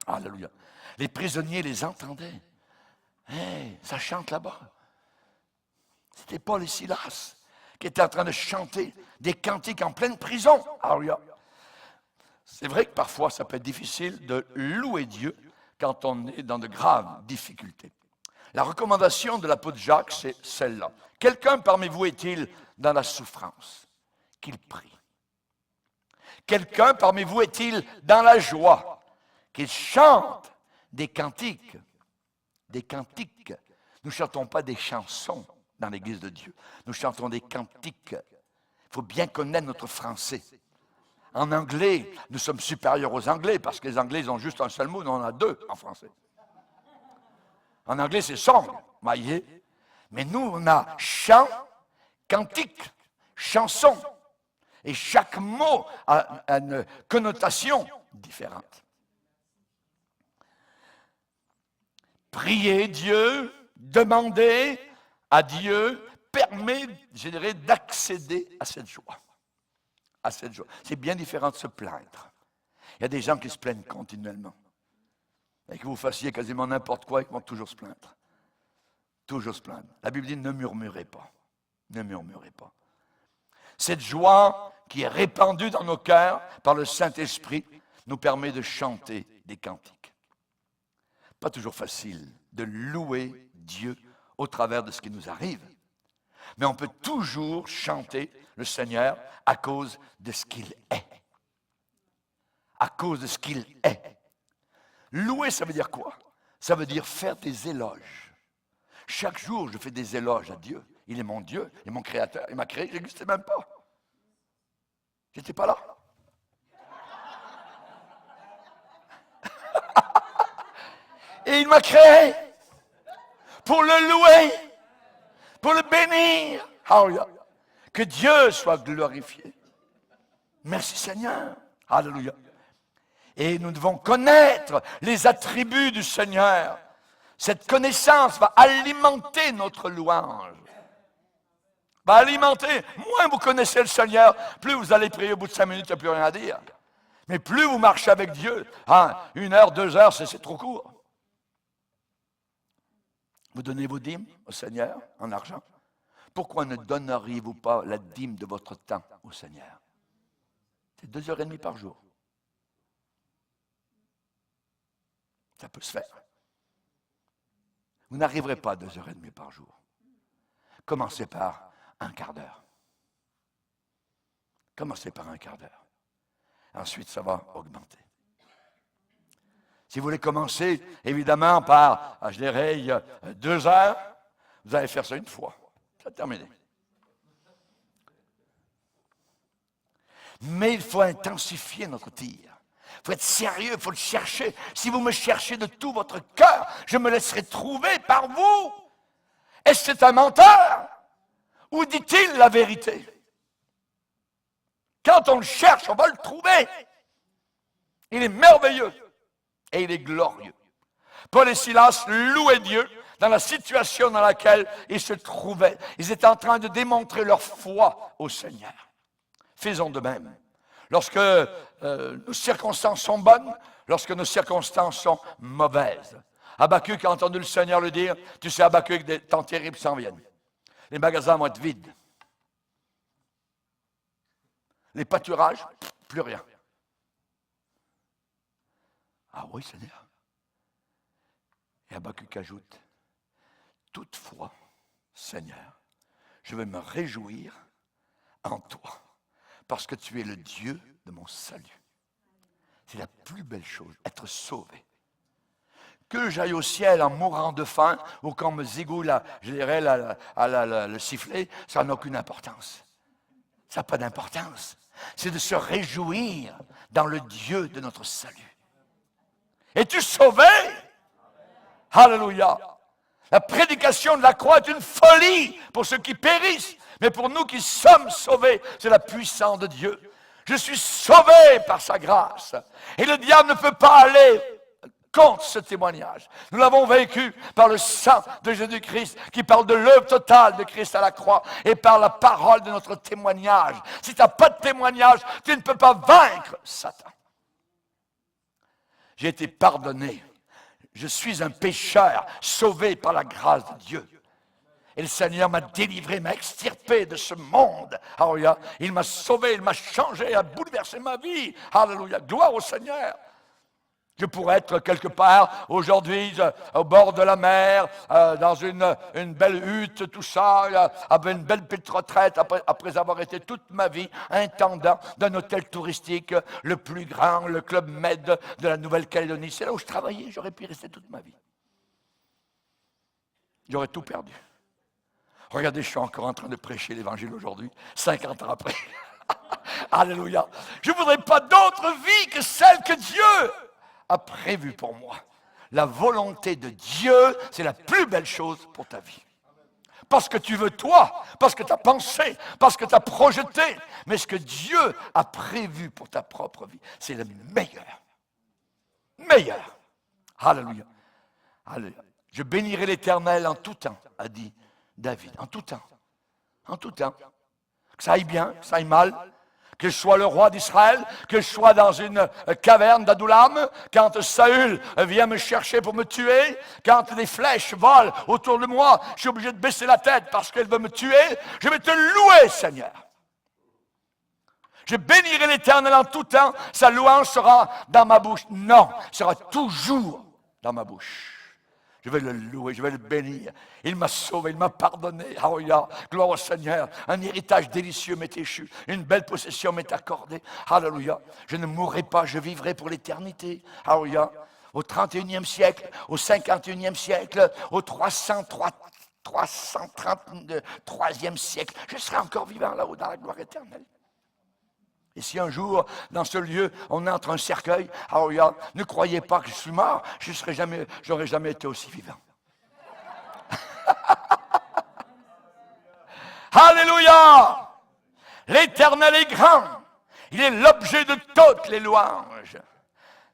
Alléluia. Les prisonniers les entendaient. Hey, ça chante là-bas. C'était Paul et Silas qui étaient en train de chanter des cantiques en pleine prison. Alléluia. C'est vrai que parfois ça peut être difficile de louer Dieu quand on est dans de graves difficultés. La recommandation de l'apôtre Jacques, c'est celle-là. Quelqu'un parmi vous est-il dans la souffrance? Qu'il prie. Quelqu'un parmi vous est-il dans la joie? Qu'il chante des cantiques. Des cantiques. Nous ne chantons pas des chansons dans l'Église de Dieu. Nous chantons des cantiques. Il faut bien connaître notre français. En anglais, nous sommes supérieurs aux Anglais, parce que les Anglais, ils ont juste un seul mot, nous on en a deux en français. En anglais, c'est song, voyez. Mais nous, on a chant, cantique, chanson. Et chaque mot a une connotation différente. Prier Dieu, demander à Dieu, permet, je dirais, d'accéder à cette joie. À cette joie. C'est bien différent de se plaindre. Il y a des gens qui se plaignent continuellement. Et que vous fassiez quasiment n'importe quoi, ils vont toujours se plaindre. Toujours se plaindre. La Bible dit ne murmurez pas. Ne murmurez pas. Cette joie qui est répandue dans nos cœurs par le Saint-Esprit nous permet de chanter des cantiques. Pas toujours facile de louer Dieu au travers de ce qui nous arrive. Mais on peut toujours chanter le Seigneur à cause de ce qu'il est. À cause de ce qu'il est. Louer, ça veut dire quoi? Ça veut dire faire des éloges. Chaque jour, je fais des éloges à Dieu. Il est mon Dieu, il est mon Créateur. Il m'a créé, je n'existais même pas. Je n'étais pas là. Et il m'a créé pour le louer. pour le bénir. Alléluia. Que Dieu soit glorifié. Merci Seigneur. Alléluia. Et nous devons connaître les attributs du Seigneur. Cette connaissance va alimenter notre louange. Va alimenter. Moins vous connaissez le Seigneur, plus vous allez prier au bout de 5 minutes, il n'y a plus rien à dire. Mais plus vous marchez avec Dieu, 1 heure, 2 heures, c'est trop court. Vous donnez vos dîmes au Seigneur en argent. Pourquoi ne donneriez-vous pas la dîme de votre temps au Seigneur? C'est 2h30 par jour. Ça peut se faire. Vous n'arriverez pas à 2h30 par jour. Commencez par un quart d'heure. Commencez par un quart d'heure. Ensuite, ça va augmenter. Si vous voulez commencer, évidemment, par, je dirais, 2 heures, vous allez faire ça une fois. C'est terminé. Mais il faut intensifier notre tir. Il faut être sérieux, il faut le chercher. Si vous me cherchez de tout votre cœur, je me laisserai trouver par vous. Est-ce que c'est un menteur? Ou dit-il la vérité? Quand on le cherche, on va le trouver. Il est merveilleux et il est glorieux. Paul et Silas louaient Dieu dans la situation dans laquelle ils se trouvaient. Ils étaient en train de démontrer leur foi au Seigneur. Faisons de même. Lorsque nos circonstances sont bonnes, lorsque nos circonstances sont mauvaises. Habakkuk a entendu le Seigneur le dire, tu sais Habakkuk, des temps terribles s'en viennent. Les magasins vont être vides. Les pâturages, plus rien. Ah oui, Seigneur. Et Habakkuk ajoute, toutefois, Seigneur, je vais me réjouir en toi, parce que tu es le Dieu de mon salut. C'est la plus belle chose, être sauvé. Que j'aille au ciel en mourant de faim, ou qu'on me zigoule, je dirais, le sifflet, ça n'a aucune importance. Ça n'a pas d'importance. C'est de se réjouir dans le Dieu de notre salut. Es-tu sauvé? Alléluia. La prédication de la croix est une folie pour ceux qui périssent. Mais pour nous qui sommes sauvés, c'est la puissance de Dieu. Je suis sauvé par sa grâce. Et le diable ne peut pas aller contre ce témoignage. Nous l'avons vécu par le sang de Jésus-Christ qui parle de l'œuvre totale de Christ à la croix et par la parole de notre témoignage. Si tu n'as pas de témoignage, tu ne peux pas vaincre Satan. J'ai été pardonné. Je suis un pécheur sauvé par la grâce de Dieu. Et le Seigneur m'a délivré, m'a extirpé de ce monde. Alléluia. Il m'a sauvé, il m'a changé, il a bouleversé ma vie. Alléluia. Gloire au Seigneur. Je pourrais être quelque part aujourd'hui au bord de la mer, dans une belle hutte, tout ça, avec une belle petite retraite après avoir été toute ma vie intendant d'un hôtel touristique, le plus grand, le Club Med de la Nouvelle-Calédonie. C'est là où je travaillais, j'aurais pu rester toute ma vie. J'aurais tout perdu. Regardez, je suis encore en train de prêcher l'Évangile aujourd'hui, 50 ans après. Alléluia. Je ne voudrais pas d'autre vie que celle que Dieu a prévue pour moi. La volonté de Dieu, c'est la plus belle chose pour ta vie. Parce que tu veux toi, parce que tu as pensé, parce que tu as projeté, mais ce que Dieu a prévu pour ta propre vie, c'est le meilleur. Meilleur. Alléluia. Alléluia. Je bénirai l'Éternel en tout temps, a dit David. En tout temps. En tout temps. Que ça aille bien, que ça aille mal. Que je sois le roi d'Israël, que je sois dans une caverne d'Adoulam, quand Saül vient me chercher pour me tuer, quand des flèches volent autour de moi, je suis obligé de baisser la tête parce qu'elle veut me tuer, je vais te louer, Seigneur. Je bénirai l'Éternel en tout temps, sa louange sera dans ma bouche. Non, sera toujours dans ma bouche. Je vais le louer, je vais le bénir. Il m'a sauvé, il m'a pardonné. Alléluia. Gloire au Seigneur. Un héritage délicieux m'est échu. Une belle possession m'est accordée. Alléluia. Je ne mourrai pas, je vivrai pour l'éternité. Alléluia. Au 31e siècle, au 51e siècle, au 333e siècle, je serai encore vivant là-haut dans la gloire éternelle. Et si un jour, dans ce lieu, on entre un cercueil, alléluia, ne croyez pas que je suis mort, j'aurais jamais été aussi vivant. Alléluia! L'Éternel est grand. Il est l'objet de toutes les louanges.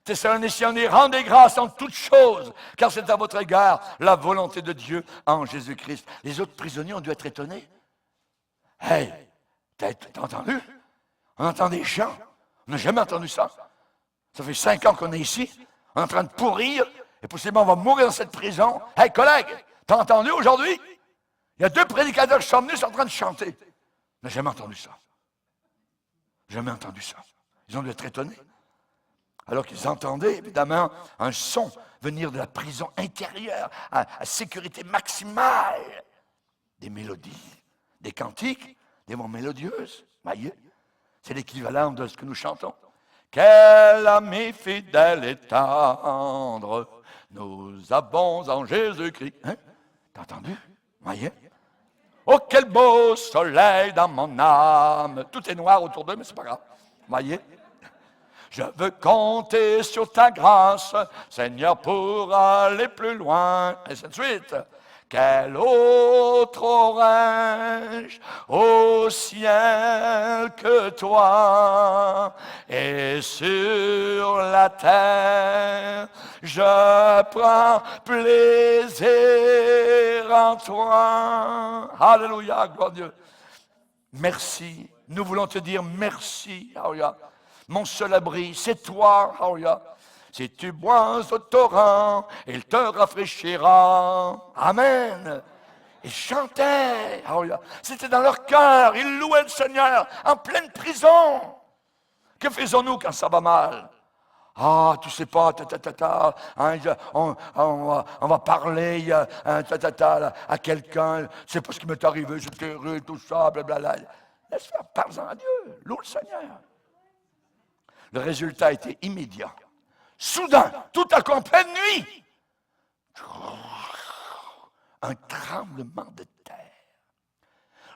Thessaloniciens, rendez grâce en toutes choses, car c'est à votre égard la volonté de Dieu en Jésus-Christ. Les autres prisonniers ont dû être étonnés. Hey, t'as entendu? On entend des chants. On n'a jamais entendu ça. Ça fait 5 ans qu'on est ici. On est en train de pourrir. Et possiblement, on va mourir dans cette prison. Hey, collègue, t'as entendu aujourd'hui? Il y a 2 prédicateurs qui sont venus, ils sont en train de chanter. On n'a jamais entendu ça. Jamais entendu ça. Ils ont dû être étonnés. Alors qu'ils entendaient, évidemment, un son venir de la prison intérieure, à sécurité maximale. Des mélodies, des cantiques, des mots mélodieuses. Voyez, c'est l'équivalent de ce que nous chantons. Quel ami fidèle et tendre, nous avons en Jésus-Christ. Hein? T'as entendu? Voyez? Oh, quel beau soleil dans mon âme. Tout est noir autour d'eux, mais c'est pas grave. Voyez? Je veux compter sur ta grâce, Seigneur, pour aller plus loin. Et ainsi de suite. Quel autre aurais-je au ciel que toi? Et sur la terre, je prends plaisir en toi. Alléluia, gloire à Dieu. Merci. Nous voulons te dire merci. Alléluia. Mon seul abri, c'est toi. Alléluia. Si tu bois au torrent, il te rafraîchira. Amen. Ils chantaient. Alléluia. C'était dans leur cœur. Ils louaient le Seigneur en pleine prison. Que faisons-nous quand ça va mal? Ah, tu sais pas, hein, on va parler à quelqu'un. Tu sais pas ce qui m'est arrivé, j'étais heureux, tout ça, blablabla. Laisse faire, parle-en à Dieu. Loue le Seigneur. Le résultat était immédiat. Soudain, tout à coup, en pleine nuit, un tremblement de terre.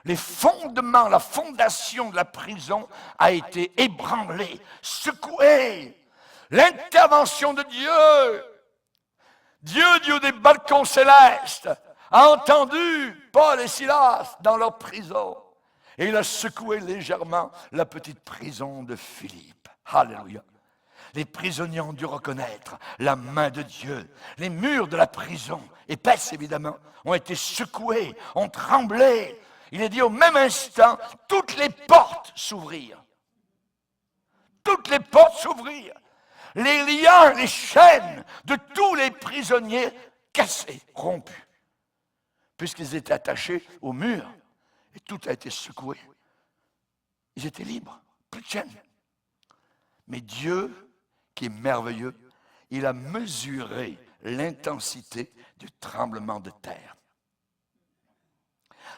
Les fondements, la fondation de la prison a été ébranlée, secouée. L'intervention de Dieu, Dieu des balcons célestes, a entendu Paul et Silas dans leur prison. Et il a secoué légèrement la petite prison de Philippe. Alléluia. Les prisonniers ont dû reconnaître la main de Dieu. Les murs de la prison, épaisses évidemment, ont été secoués, ont tremblé. Il est dit au même instant, toutes les portes s'ouvrirent. Toutes les portes s'ouvrirent. Les liens, les chaînes de tous les prisonniers cassés, rompus. Puisqu'ils étaient attachés au mur. Et tout a été secoué. Ils étaient libres, plus de chaînes. Mais Dieu, qui est merveilleux, il a mesuré l'intensité du tremblement de terre.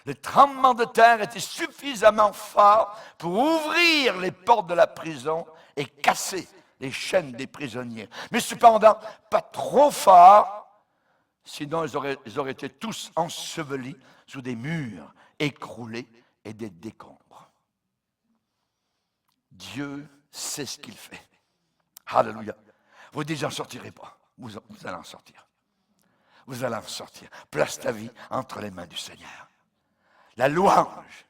Le tremblement de terre était suffisamment fort pour ouvrir les portes de la prison et casser les chaînes des prisonniers. Mais cependant, pas trop fort, sinon ils auraient été tous ensevelis sous des murs écroulés et des décombres. Dieu sait ce qu'il fait. Alléluia. Vous dites, j'en sortirez pas. Vous allez en sortir. Vous allez en sortir. Place ta vie entre les mains du Seigneur. La louange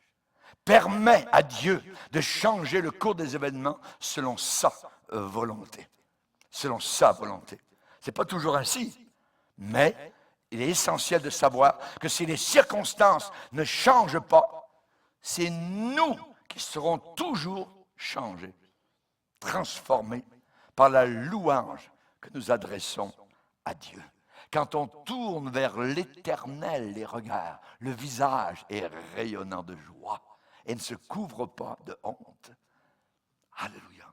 permet à Dieu de changer le cours des événements selon sa volonté. Selon sa volonté. Ce n'est pas toujours ainsi, mais il est essentiel de savoir que si les circonstances ne changent pas, c'est nous qui serons toujours changés, transformés par la louange que nous adressons à Dieu. Quand on tourne vers l'Éternel les regards, le visage est rayonnant de joie et ne se couvre pas de honte. Alléluia.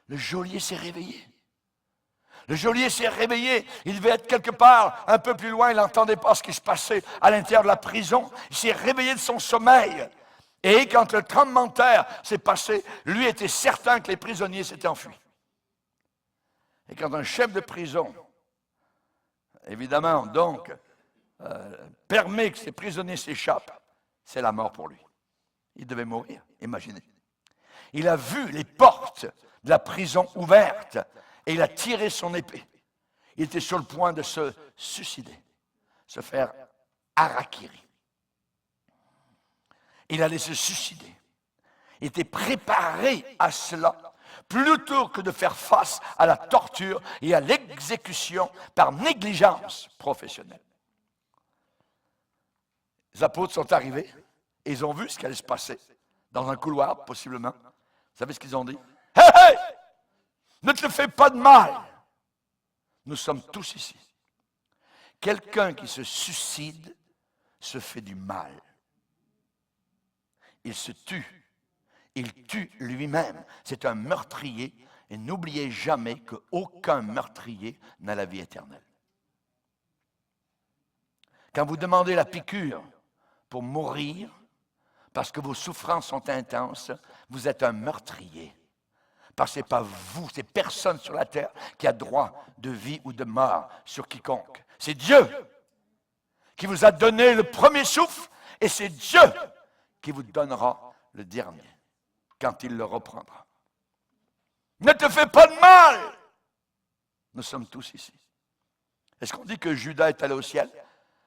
Le geôlier s'est réveillé. Le geôlier s'est réveillé. Il devait être quelque part un peu plus loin. Il n'entendait pas ce qui se passait à l'intérieur de la prison. Il s'est réveillé de son sommeil. Et quand le tremblement de terre s'est passé, lui était certain que les prisonniers s'étaient enfuis. Et quand un chef de prison, évidemment, donc, permet que ces prisonniers s'échappent, c'est la mort pour lui. Il devait mourir, imaginez. Il a vu les portes de la prison ouvertes et il a tiré son épée. Il était sur le point de se suicider, se faire harakiri. Il allait se suicider. Il était préparé à cela, plutôt que de faire face à la torture et à l'exécution par négligence professionnelle. Les apôtres sont arrivés et ils ont vu ce qui allait se passer dans un couloir, possiblement. Vous savez ce qu'ils ont dit? Hey, hey! Ne te fais pas de mal! Nous sommes tous ici. Quelqu'un qui se suicide se fait du mal. Il se tue. Il tue lui-même. C'est un meurtrier. Et n'oubliez jamais qu'aucun meurtrier n'a la vie éternelle. Quand vous demandez la piqûre pour mourir, parce que vos souffrances sont intenses, vous êtes un meurtrier. Parce que ce n'est pas vous, c'est personne sur la terre qui a droit de vie ou de mort sur quiconque. C'est Dieu qui vous a donné le premier souffle et c'est Dieu qui vous donnera le dernier quand il le reprendra. Ne te fais pas de mal! Nous sommes tous ici. Est-ce qu'on dit que Judas est allé au ciel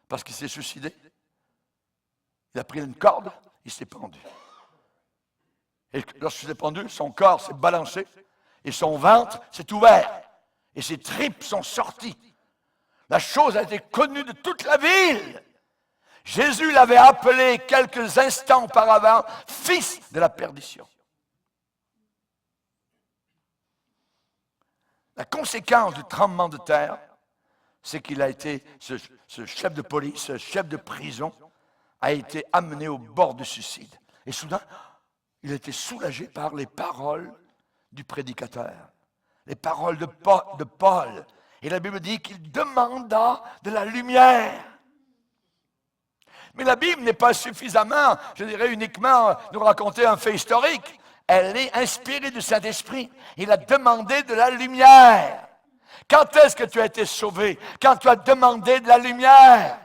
parce qu'il s'est suicidé? Il a pris une corde, il s'est pendu. Et lorsqu'il s'est pendu, son corps s'est balancé et son ventre s'est ouvert et ses tripes sont sorties. La chose a été connue de toute la ville. Jésus l'avait appelé quelques instants auparavant fils de la perdition. La conséquence du tremblement de terre, c'est qu'il a été, ce chef de police, ce chef de prison, a été amené au bord du suicide. Et soudain, il a été soulagé par les paroles du prédicateur, les paroles de Paul. Et la Bible dit qu'il demanda de la lumière. Mais la Bible n'est pas suffisamment, je dirais, uniquement nous raconter un fait historique. Elle est inspirée du Saint-Esprit. Il a demandé de la lumière. Quand est-ce que tu as été sauvé? Quand tu as demandé de la lumière.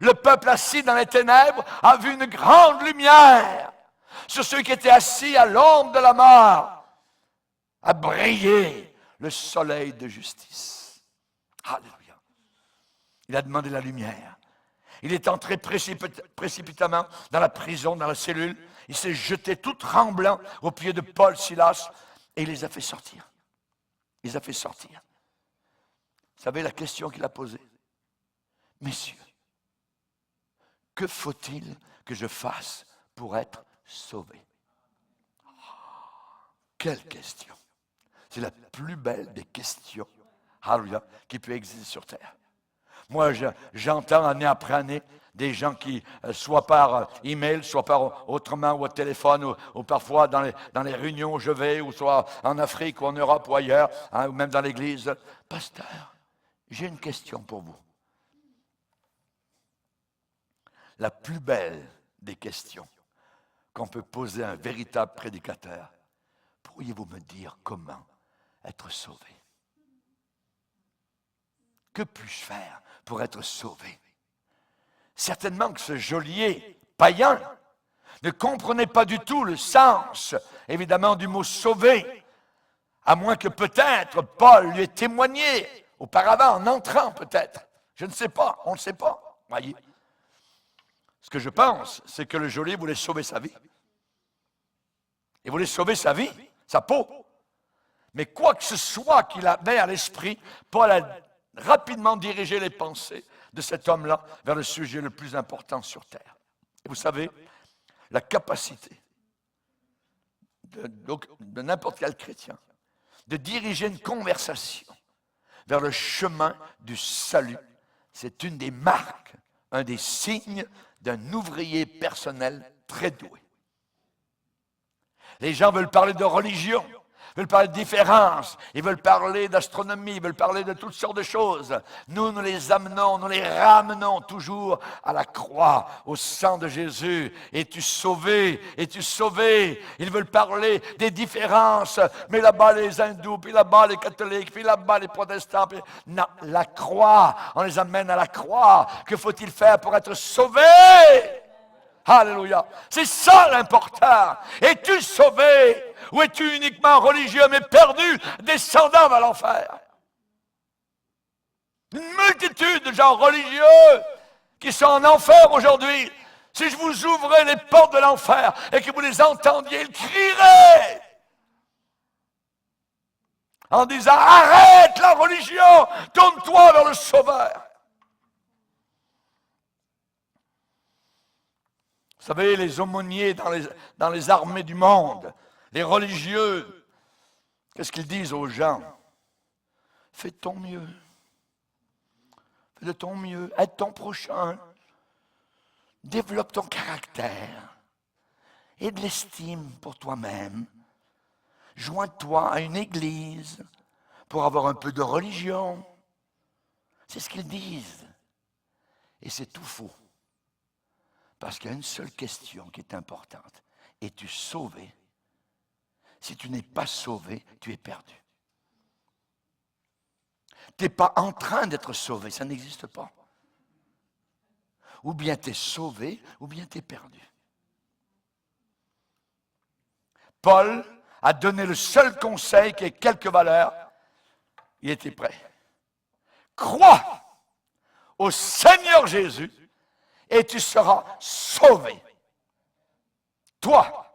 Le peuple assis dans les ténèbres a vu une grande lumière. Sur ceux qui étaient assis à l'ombre de la mort, a brillé le soleil de justice. Alléluia. Il a demandé la lumière. Il est entré précipitamment dans la prison, dans la cellule. Il s'est jeté tout tremblant aux pieds de Paul, Silas, et il les a fait sortir. Il les a fait sortir. Vous savez la question qu'il a posée? Messieurs, que faut-il que je fasse pour être sauvé? Quelle question! C'est la plus belle des questions, alléluia, qui peut exister sur terre. Moi, j'entends année après année des gens qui, soit par email, soit par autrement, ou au téléphone, ou parfois dans les réunions où je vais, ou soit en Afrique, ou en Europe, ou ailleurs, hein, ou même dans l'église. Pasteur, j'ai une question pour vous. La plus belle des questions qu'on peut poser à un véritable prédicateur, pourriez-vous me dire comment être sauvé? Que puis-je faire pour être sauvé? Certainement que ce geôlier païen ne comprenait pas du tout le sens, évidemment, du mot sauver, à moins que peut-être Paul lui ait témoigné auparavant, en entrant peut-être. Je ne sais pas, on ne sait pas. Voyez. Ce que je pense, c'est que le geôlier voulait sauver sa vie. Il voulait sauver sa vie, sa peau. Mais quoi que ce soit qu'il avait à l'esprit, Paul a rapidement dirigé les pensées de cet homme-là vers le sujet le plus important sur terre. Et vous savez, la capacité de n'importe quel chrétien de diriger une conversation vers le chemin du salut, c'est une des marques, un des signes d'un ouvrier personnel très doué. Les gens veulent parler de religion, veulent parler de différence, ils veulent parler d'astronomie, ils veulent parler de toutes sortes de choses. Nous les amenons, nous les ramenons toujours à la croix, au sang de Jésus. Es-tu sauvé? Es-tu sauvé? Ils veulent parler des différences, mais là-bas les hindous, puis là-bas les catholiques, puis là-bas les protestants. Puis... Non, la croix, on les amène à la croix. Que faut-il faire pour être sauvé? Alléluia. C'est ça l'important. Es-tu sauvé? Ou es-tu uniquement religieux mais perdu, descendant vers l'enfer? Une multitude de gens religieux qui sont en enfer aujourd'hui. Si je vous ouvrais les portes de l'enfer et que vous les entendiez, ils crieraient en disant « Arrête la religion, tourne-toi vers le Sauveur ». Vous savez, les aumôniers dans les armées du monde, les religieux, qu'est-ce qu'ils disent aux gens? Fais de ton mieux. Fais de ton mieux. Aide ton prochain. Développe ton caractère. Et de l'estime pour toi-même. Joins-toi à une église pour avoir un peu de religion. C'est ce qu'ils disent. Et c'est tout faux. Parce qu'il y a une seule question qui est importante. Es-tu sauvé? Si tu n'es pas sauvé, tu es perdu. Tu n'es pas en train d'être sauvé, ça n'existe pas. Ou bien tu es sauvé, ou bien tu es perdu. Paul a donné le seul conseil qui ait quelques valeurs. Il était prêt. Crois au Seigneur Jésus et tu seras sauvé. Toi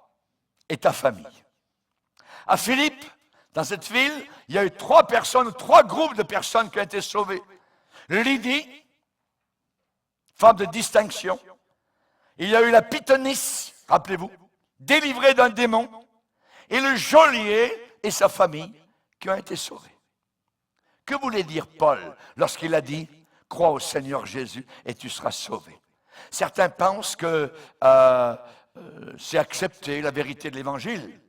et ta famille. À Philippe, dans cette ville, il y a eu 3 groupes de personnes qui ont été sauvées. Lydie, femme de distinction. Il y a eu la pythonisse, rappelez-vous, délivrée d'un démon. Et le geôlier et sa famille qui ont été sauvés. Que voulait dire Paul lorsqu'il a dit « Crois au Seigneur Jésus et tu seras sauvé ». Certains pensent que c'est accepter la vérité de l'Évangile.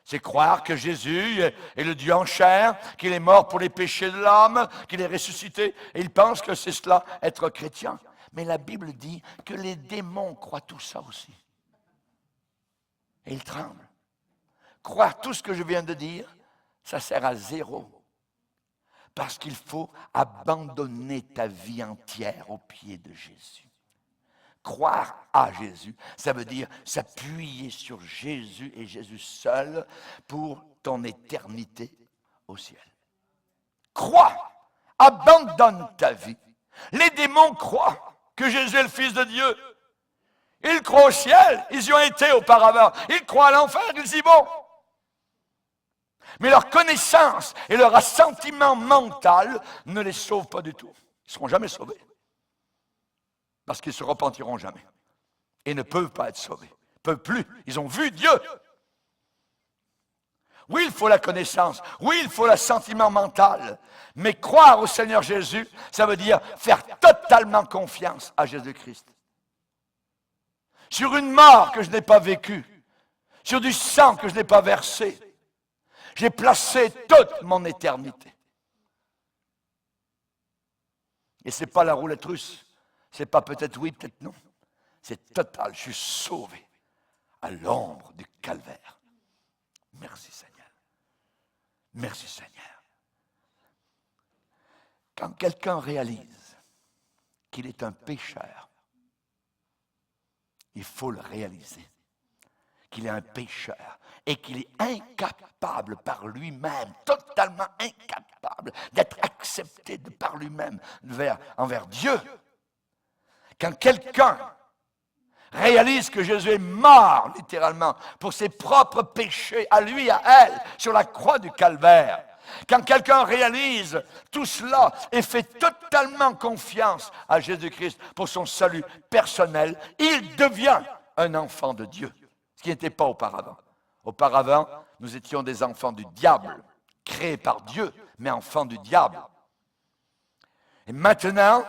C'est croire que Jésus est le Dieu en chair, qu'il est mort pour les péchés de l'âme, qu'il est ressuscité. Et ils pensent que c'est cela, être chrétien. Mais la Bible dit que les démons croient tout ça aussi. Et ils tremblent. Croire tout ce que je viens de dire, ça sert à zéro. Parce qu'il faut abandonner ta vie entière aux pieds de Jésus. Croire à Jésus, ça veut dire s'appuyer sur Jésus et Jésus seul pour ton éternité au ciel. Crois, abandonne ta vie. Les démons croient que Jésus est le Fils de Dieu. Ils croient au ciel, ils y ont été auparavant. Ils croient à l'enfer, ils y vont. Mais leur connaissance et leur assentiment mental ne les sauvent pas du tout. Ils ne seront jamais sauvés. Parce qu'ils ne se repentiront jamais. Et ne peuvent pas être sauvés. Ils ne peuvent plus. Ils ont vu Dieu. Oui, il faut la connaissance. Oui, il faut l'assentiment mental. Mais croire au Seigneur Jésus, ça veut dire faire totalement confiance à Jésus-Christ. Sur une mort que je n'ai pas vécue. Sur du sang que je n'ai pas versé. J'ai placé toute mon éternité. Et ce n'est pas la roulette russe. Ce n'est pas peut-être oui, peut-être non. C'est total. Je suis sauvé à l'ombre du calvaire. Merci Seigneur. Merci Seigneur. Quand quelqu'un réalise qu'il est un pécheur, il faut le réaliser. Qu'il est un pécheur et qu'il est incapable par lui-même, totalement incapable d'être accepté par lui-même envers Dieu. Quand quelqu'un réalise que Jésus est mort, littéralement, pour ses propres péchés, à lui, à elle, sur la croix du calvaire, quand quelqu'un réalise tout cela et fait totalement confiance à Jésus-Christ pour son salut personnel, il devient un enfant de Dieu, ce qui n'était pas auparavant. Auparavant, nous étions des enfants du diable, créés par Dieu, mais enfants du diable. Et maintenant,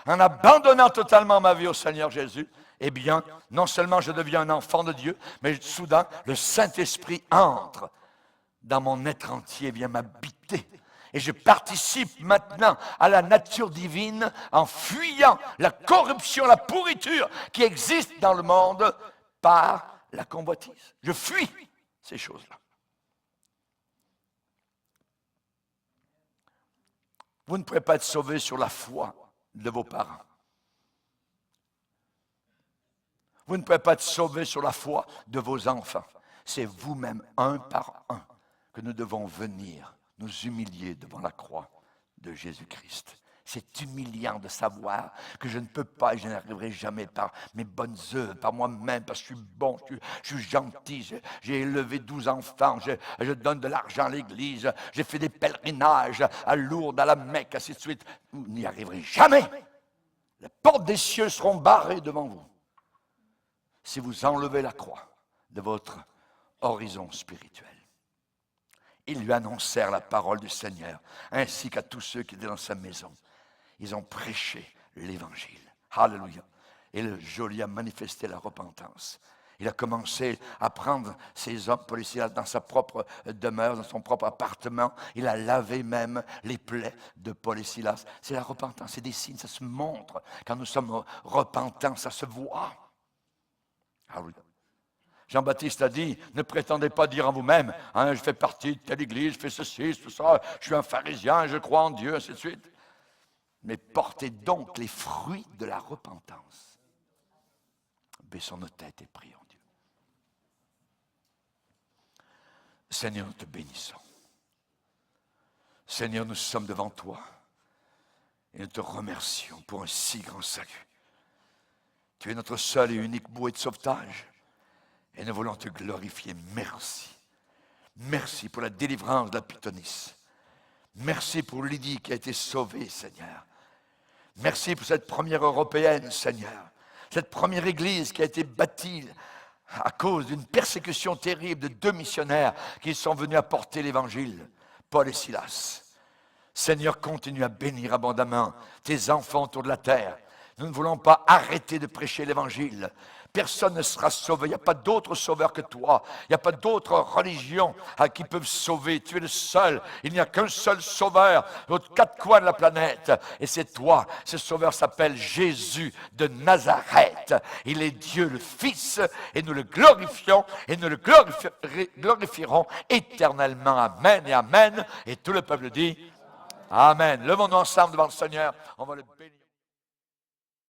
en abandonnant totalement ma vie au Seigneur Jésus, eh bien, non seulement je deviens un enfant de Dieu, mais soudain, le Saint-Esprit entre dans mon être entier, vient m'habiter. Et je participe maintenant à la nature divine en fuyant la corruption, la pourriture qui existe dans le monde par la convoitise. Je fuis ces choses-là. Vous ne pouvez pas être sauvé sur la foi de vos parents. Vous ne pouvez pas être sauvé sur la foi de vos enfants. C'est vous-même, un par un, que nous devons venir nous humilier devant la croix de Jésus-Christ. C'est humiliant de savoir que je ne peux pas et je n'arriverai jamais par mes bonnes œuvres, par moi-même, parce que je suis bon, je suis gentil, j'ai élevé 12 enfants, je donne de l'argent à l'église, j'ai fait des pèlerinages à Lourdes, à la Mecque, ainsi de suite. Vous n'y arriverez jamais. Les portes des cieux seront barrées devant vous si vous enlevez la croix de votre horizon spirituel. Ils lui annoncèrent la parole du Seigneur, ainsi qu'à tous ceux qui étaient dans sa maison. Ils ont prêché l'Évangile. Alléluia. Et le geôlier a manifesté la repentance. Il a commencé à prendre ses hommes policiers dans sa propre demeure, dans son propre appartement. Il a lavé même les plaies de Paul et Silas. C'est la repentance, c'est des signes, ça se montre. Quand nous sommes repentants, ça se voit. Alléluia. Jean-Baptiste a dit, ne prétendez pas dire en vous-même, hein, je fais partie de telle église, je fais ceci, tout ça, je suis un pharisien, je crois en Dieu, ainsi de suite. Mais portez donc les fruits de la repentance. Baissons nos têtes et prions Dieu. Seigneur, nous te bénissons. Seigneur, nous sommes devant toi et nous te remercions pour un si grand salut. Tu es notre seul et unique bouée de sauvetage. Et nous voulons te glorifier. Merci. Merci pour la délivrance de la Pythonis. Merci pour Lydie qui a été sauvée, Seigneur. Merci pour cette première européenne, Seigneur. Cette première église qui a été bâtie à cause d'une persécution terrible de 2 missionnaires qui sont venus apporter l'évangile, Paul et Silas. Seigneur, continue à bénir abondamment tes enfants autour de la terre. Nous ne voulons pas arrêter de prêcher l'évangile. Personne ne sera sauvé. Il n'y a pas d'autre sauveur que toi. Il n'y a pas d'autre religion qui peuvent sauver. Tu es le seul. Il n'y a qu'un seul sauveur aux 4 coins de la planète. Et c'est toi. Ce sauveur s'appelle Jésus de Nazareth. Il est Dieu le Fils. Et nous le glorifions. Et nous le glorifierons éternellement. Amen et amen. Et tout le peuple dit Amen. Levons-nous ensemble devant le Seigneur. On va le bénir.